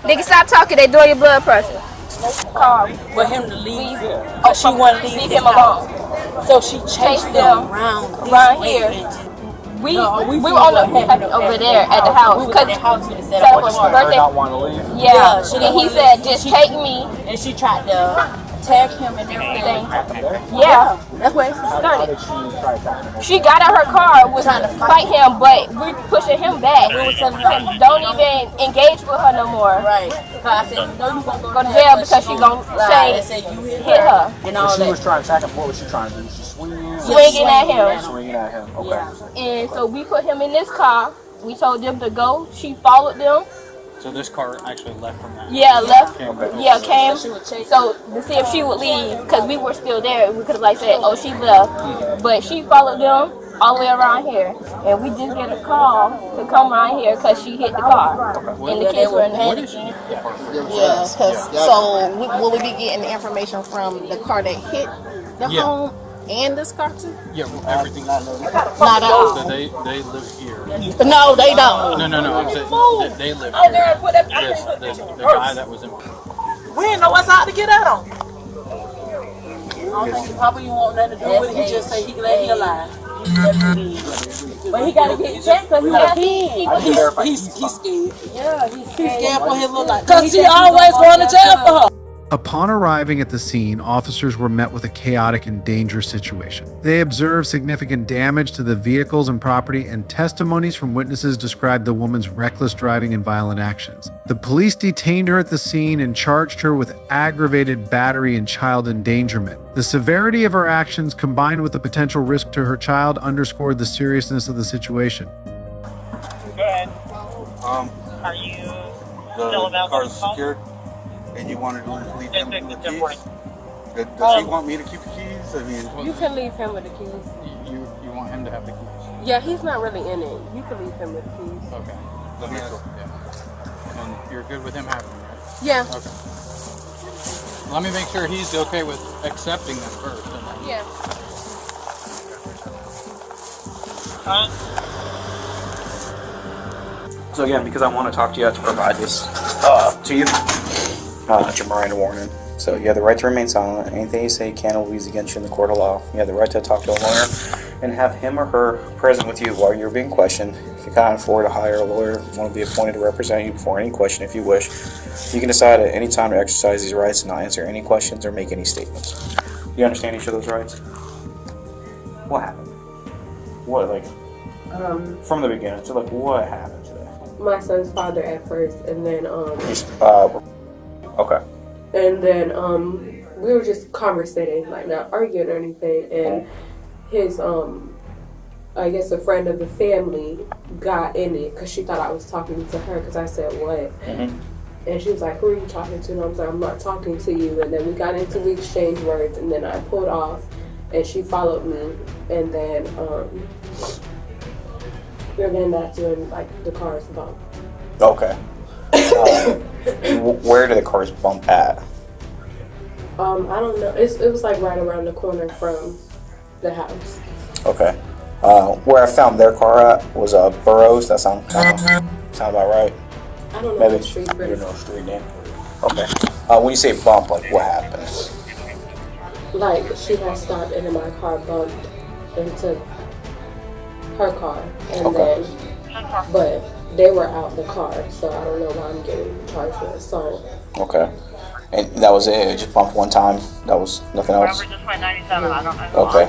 Nigga, stop talking. They doing your blood pressure. Car for him to leave. Oh, she wanted to leave him alone. So she chased them around here. We were on the over there at the house because birthday. Not want to leave. Yeah, and he said, "Just take me." And she tried to tag him and everything. Yeah, that's where it started. She got out her car, was trying to fight him, but we pushing him back. We were telling him, "Don't even engage with her no more." Right. I said, "No, you gonna go to jail because she gonna say you hit her." And all She that. was trying to attack him. What was she trying to do? She swinging at him. Swinging at him. Okay. And so we put him in this car. We told them to go. She followed them. So this car actually left from that. Yeah, left. Came back. Yeah, came. So to see if she would leave, because we were still there, we could have like said, "Oh, she left," but she followed them all the way around here, and we just get a call to come around here because she hit the car, and the kids were in panic. Yeah, so will we be getting information from the car that hit the home and this car too? Yeah, everything. Not all. So they live here. No, they don't. No. I'm saying they live here. The guy that was in. We didn't know what's out to get out on. I don't think he probably won't nothing to do with it. He just say he glad he alive. But he gotta get checked because he's scared. Yeah, he's scared for his little life. Because he always going to jail for her. Upon arriving at the scene, officers were met with a chaotic and dangerous situation. They observed significant damage to the vehicles and property, and testimonies from witnesses described the woman's reckless driving and violent actions. The police detained her at the scene and charged her with aggravated battery and child endangerment. The severity of her actions, combined with the potential risk to her child, underscored the seriousness of the situation. Go ahead. Are you still The about car's to call? secured, and you wanted to leave him with the keys? Does he want me to keep the keys? I mean, You can leave him with the keys. You want him to have the keys? Yeah, he's not really in it. You can leave him with the keys. Okay. Let me yeah. And you're good with him having them, right? Yeah. Okay. Let me make sure he's okay with accepting them first. And then... Yeah. So again, because I want to talk to you, I have to provide this to you. It's your Miranda warning. So you have the right to remain silent. Anything you say can or will be used against you in the court of law. You have the right to talk to a lawyer and have him or her present with you while you're being questioned. If you can't afford to hire a lawyer, want to be appointed to represent you before any question if you wish, you can decide at any time to exercise these rights and not answer any questions or make any statements. Do you understand each of those rights? What happened? What, like, from the beginning, so like, what happened today? My son's father at first, and then okay. And then we were just conversating, like not arguing or anything, and his I guess a friend of the family got in it because she thought I was talking to her because I said what, and she was like, "Who are you talking to?" And I was like, "I'm not talking to you." And then we exchanged words, and then I pulled off, and she followed me, and then that's when like the cars bumped. Okay. Where did the cars bump at? I don't know. It was like right around the corner from the house. Okay. Where I found their car at was Burroughs. That sound about right? I don't know. Maybe. The street, You don't know the street name. Okay. When you say bump, like what happened? Like she had stopped and then my car bumped into her car, and then but they were out the car, so I don't know why I'm getting charged with assault. Okay. And that was it? It just bumped one time? That was nothing else? Okay.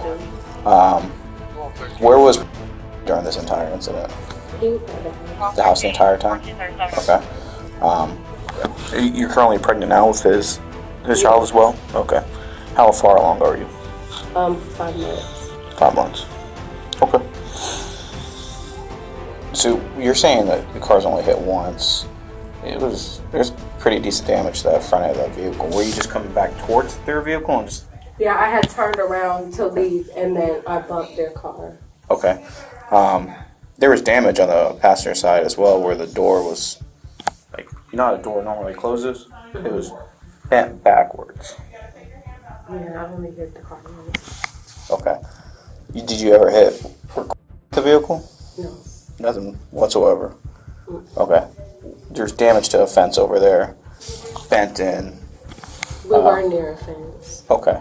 Where was during this entire incident? The house the entire time? Okay. You're currently pregnant now with his child as well? Okay. How far along are you? 5 months. 5 months. Okay. So you're saying that the car's only hit once. There's pretty decent damage to that front end of that vehicle. Were you just coming back towards their vehicle and just? Yeah, I had turned around to leave, and then I bumped their car. Okay. There was damage on the passenger side as well, where the door was, like, you know how a door normally closes? It was bent backwards. Yeah, I only hit the car once. Okay. Did you ever hit the vehicle? No. Nothing whatsoever. Okay. There's damage to a fence over there, bent in. We were near a fence. Okay.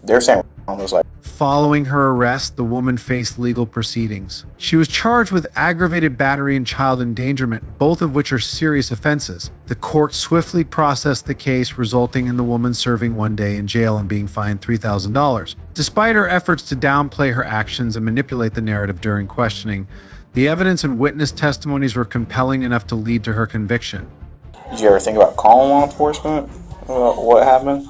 They're saying it was like. Following her arrest, the woman faced legal proceedings. She was charged with aggravated battery and child endangerment, both of which are serious offenses. The court swiftly processed the case, resulting in the woman serving 1 day in jail and being fined $3,000. Despite her efforts to downplay her actions and manipulate the narrative during questioning, the evidence and witness testimonies were compelling enough to lead to her conviction. Did you ever think about calling law enforcement? What happened?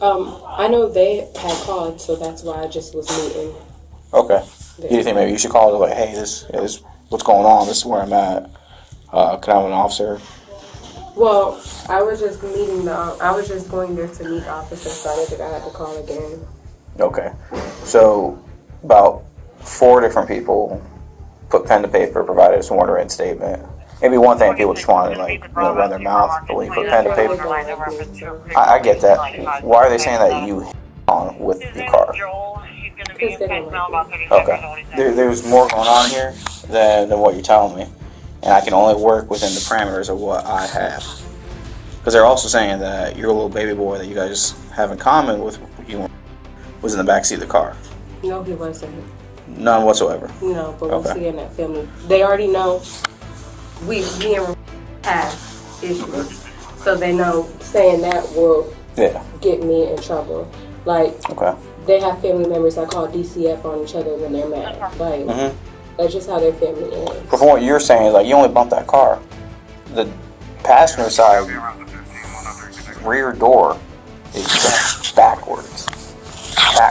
I know they had called, so that's why I just was meeting. Okay. Do you think maybe you should call it like, hey, this is what's going on, this is where I'm at. Can I have an officer? Well, I was just going there to meet the officer, so I didn't think I had to call again. Okay. So about 4 different people put pen to paper, provided a sworn written statement. Maybe one thing people just want to run their mouth, but when you put pen to paper, I get that. Why are they saying that you hit on with your car? Okay. There's more going on here than what you're telling me, and I can only work within the parameters of what I have. Because they're also saying that your little baby boy that you guys have in common with you was in the backseat of the car. No, he wasn't. None whatsoever. No, but we'll see in that family. They already know me and have issues, so they know saying that will get me in trouble. Like, they have family members that call DCF on each other when they're mad. Like, that's just how their family is. But from what you're saying, like, you only bumped that car. The passenger side rear door is bent backwards.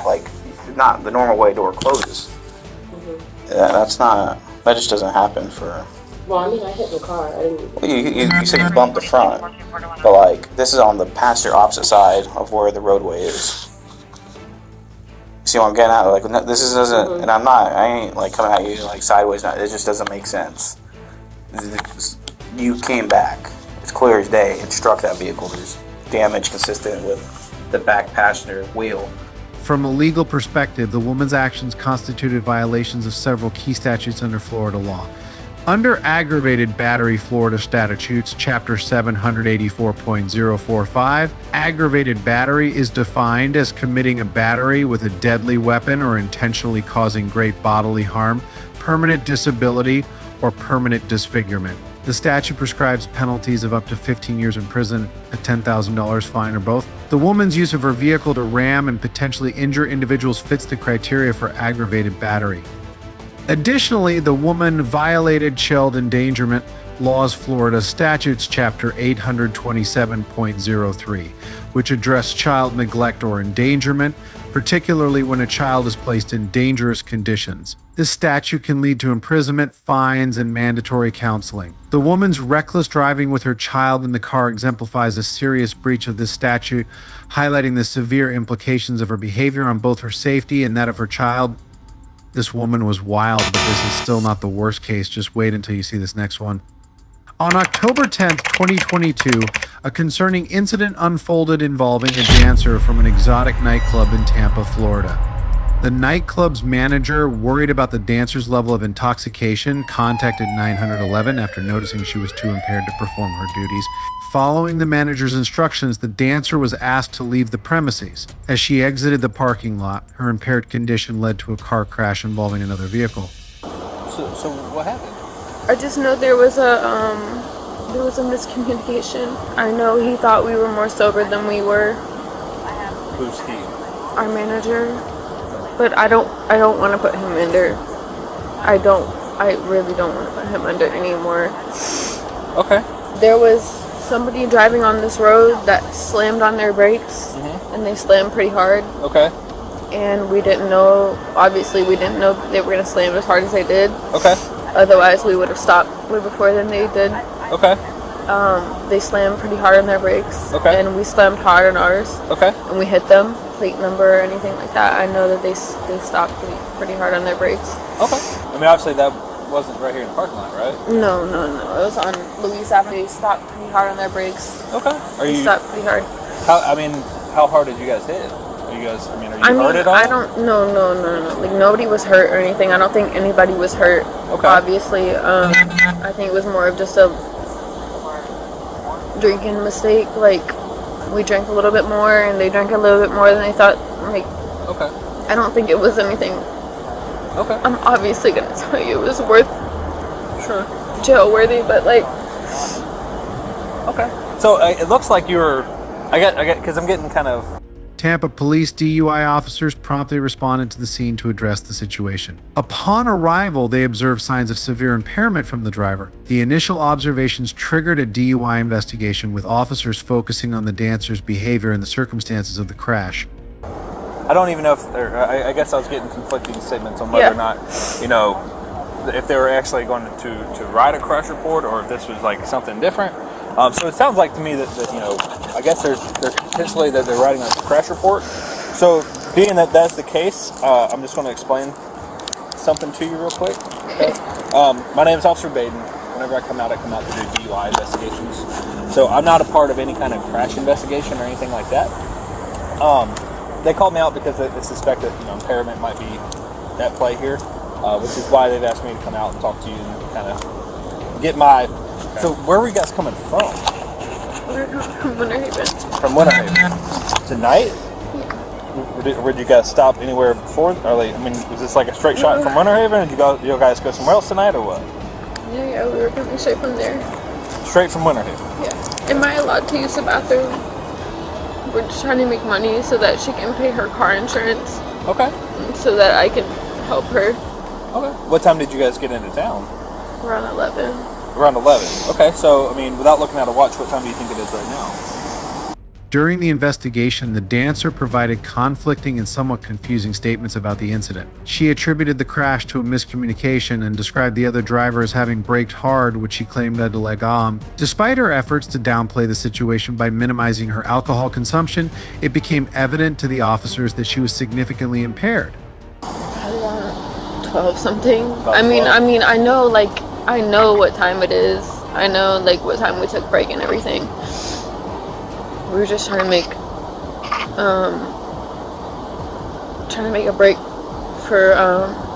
Like, not the normal way a door closes. That just doesn't happen for. Well, I mean, I hit the car. I didn't. You said you bumped the front, but like this is on the passenger opposite side of where the roadway is. See what I'm getting at? Like this doesn't, and I ain't like coming at you like sideways. It just doesn't make sense. You came back. It's clear as day. It struck that vehicle. There's damage consistent with the back passenger wheel. From a legal perspective, the woman's actions constituted violations of several key statutes under Florida law. Under aggravated battery Florida statutes, Chapter 784.045, aggravated battery is defined as committing a battery with a deadly weapon or intentionally causing great bodily harm, permanent disability, or permanent disfigurement. The statute prescribes penalties of up to 15 years in prison, a $10,000 fine, or both. The woman's use of her vehicle to ram and potentially injure individuals fits the criteria for aggravated battery. Additionally, the woman violated child endangerment laws Florida statutes chapter 827.03, which address child neglect or endangerment, particularly when a child is placed in dangerous conditions. This statute can lead to imprisonment, fines, and mandatory counseling. The woman's reckless driving with her child in the car exemplifies a serious breach of this statute, highlighting the severe implications of her behavior on both her safety and that of her child. This woman was wild, but this is still not the worst case. Just wait until you see this next one. On October 10th, 2022, a concerning incident unfolded involving a dancer from an exotic nightclub in Tampa, Florida. The nightclub's manager, worried about the dancer's level of intoxication, contacted 911 after noticing she was too impaired to perform her duties. Following the manager's instructions, the dancer was asked to leave the premises. As she exited the parking lot, her impaired condition led to a car crash involving another vehicle. So what happened? I just know there was a miscommunication. I know he thought we were more sober than we were. Who's he? Our manager. But I don't want to put him under. I really don't want to put him under anymore. Okay. There was somebody driving on this road that slammed on their brakes, and they slammed pretty hard. Okay. And we didn't know, obviously we didn't know they were going to slam as hard as they did. Okay. Otherwise we would have stopped way before than they did. Okay. They slammed pretty hard on their brakes. Okay. And we slammed hard on ours. Okay. And we hit them, plate number or anything like that. I know that they stopped pretty hard on their brakes. Okay. I mean, obviously that wasn't right here in the parking lot, right? No. It was on Louise Avenue. They stopped pretty hard on their brakes. Okay. They stopped pretty hard. How hard did you guys hit? Are you hurt at all? No. Like, nobody was hurt or anything. I don't think anybody was hurt. Okay. Obviously, I think it was more of just a drinking mistake. Like, we drank a little bit more and they drank a little bit more than they thought. Like, okay. I don't think it was anything. Okay. I'm obviously gonna tell you it was worth jail worthy, but like. Okay. So it looks like you're. I get because I'm getting kind of. Tampa police DUI officers promptly responded to the scene to address the situation. Upon arrival, they observed signs of severe impairment from the driver. The initial observations triggered a DUI investigation, with officers focusing on the dancer's behavior and the circumstances of the crash. I don't even know if I guess I was getting conflicting statements on whether or not, if they were actually going to write a crash report or if this was like something different. So it sounds like to me that I guess there's potentially that they're writing a crash report. So being that that's the case, I'm just going to explain something to you real quick. Okay? My name is Officer Baden. Whenever I come out to do DUI investigations. So I'm not a part of any kind of crash investigation or anything like that. They called me out because they suspect that impairment might be at play here, which is why they've asked me to come out and talk to you and kind of get my. So where were you guys coming from? We're from Winter Haven. From Winter Haven. Tonight? Yeah. Would you guys stop anywhere before? Or was this like a straight shot from Winter Haven? Did you guys go somewhere else tonight or what? Yeah, we were coming straight from there. Straight from Winter Haven? Yeah. Am I allowed to use the bathroom? We're just trying to make money so that she can pay her car insurance. Okay. So that I can help her. Okay. What time did you guys get into town? Around 11. Around 11. Okay, so, without looking at a watch, what time do you think it is right now? During the investigation, the dancer provided conflicting and somewhat confusing statements about the incident. She attributed the crash to a miscommunication and described the other driver as having braked hard, which she claimed led to leg on. Despite her efforts to downplay the situation by minimizing her alcohol consumption, it became evident to the officers that she was significantly impaired. 12 something. I know what time it is. I know what time we took break and everything. We were just trying to make a break for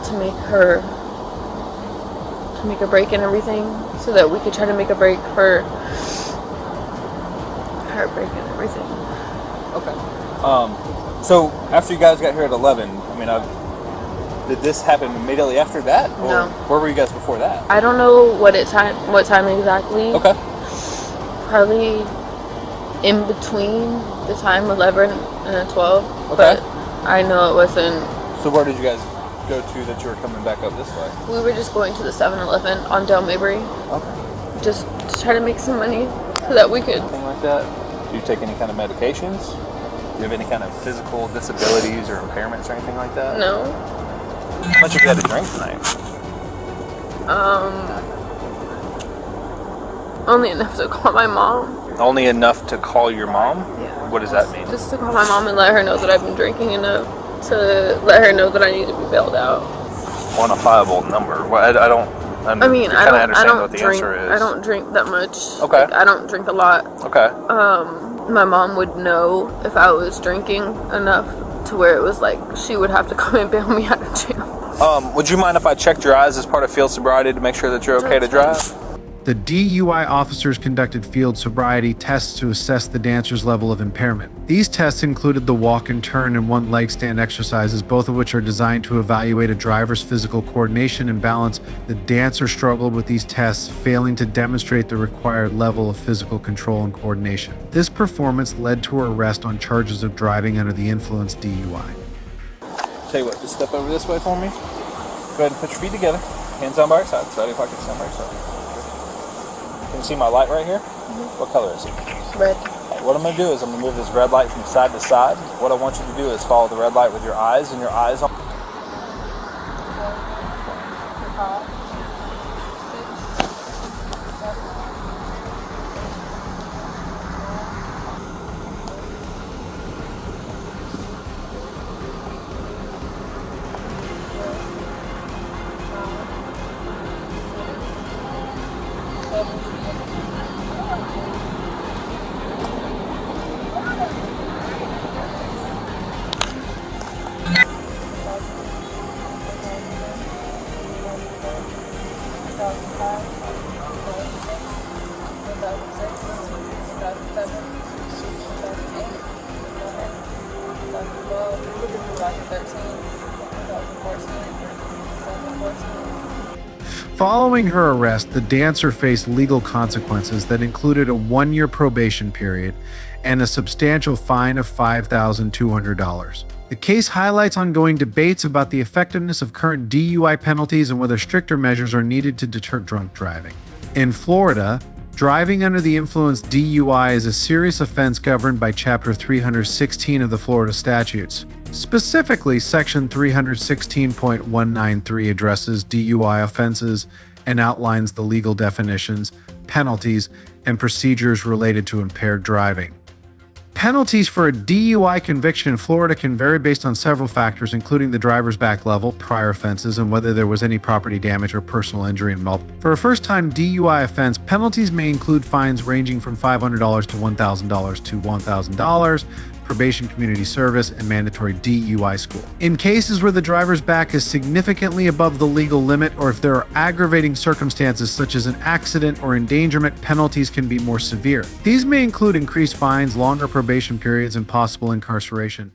to make her make a break and everything, so that we could try to make a break for heartbreak and everything. Okay. So after you guys got here at 11, I mean, did this happen immediately after that? Or No. Where were you guys before that? I don't know what time exactly. Okay. Probably in between the time 11 and 12. Okay. But I know it wasn't. So where did you guys go to that you were coming back up this way? We were just going to the 7-Eleven on Del Mabry. Okay. Just to try to make some money so that we could. Anything like that? Do you take any kind of medications? Do you have any kind of physical disabilities or impairments or anything like that? No. How much have you had to drink tonight? Only enough to call my mom. Only enough to call your mom? Yeah. What does that mean? Just to call my mom and let her know that I've been drinking enough to let her know that I need to be bailed out. Quantifiable number. Well, I don't I mean, I don't what the drink. answer is. I don't drink that much. Okay. Like, I don't drink a lot. Okay. My mom would know if I was drinking enough to where it was like she would have to come and bail me out of jail. Would you mind if I checked your eyes as part of field sobriety to make sure that you're okay to drive? The DUI officers conducted field sobriety tests to assess the dancer's level of impairment. These tests included the walk and turn and one leg stand exercises, both of which are designed to evaluate a driver's physical coordination and balance. The dancer struggled with these tests, failing to demonstrate the required level of physical control and coordination. This performance led to her arrest on charges of driving under the influence DUI. Tell you what, just step over this way for me. Go ahead and put your feet together. Hands down by your side. Side of your pocket, stand by your side. Can you see my light right here? Mm-hmm. What color is it? Red. What I'm going to do is I'm going to move this red light from side to side. What I want you to do is follow the red light with your eyes and your eyes on. Following her arrest, the dancer faced legal consequences that included a 1-year probation period and a substantial fine of $5,200. The case highlights ongoing debates about the effectiveness of current DUI penalties and whether stricter measures are needed to deter drunk driving. In Florida, driving under the influence DUI is a serious offense governed by Chapter 316 of the Florida statutes. Specifically, Section 316.193 addresses DUI offenses and outlines the legal definitions, penalties, and procedures related to impaired driving. Penalties for a DUI conviction in Florida can vary based on several factors, including the driver's back level, prior offenses, and whether there was any property damage or personal injury involved. For a first-time DUI offense, penalties may include fines ranging from $500 to $1,000 to $1,000, probation, community service, and mandatory DUI school. In cases where the driver's back is significantly above the legal limit, or if there are aggravating circumstances such as an accident or endangerment, penalties can be more severe. These may include increased fines, longer probation periods, and possible incarceration.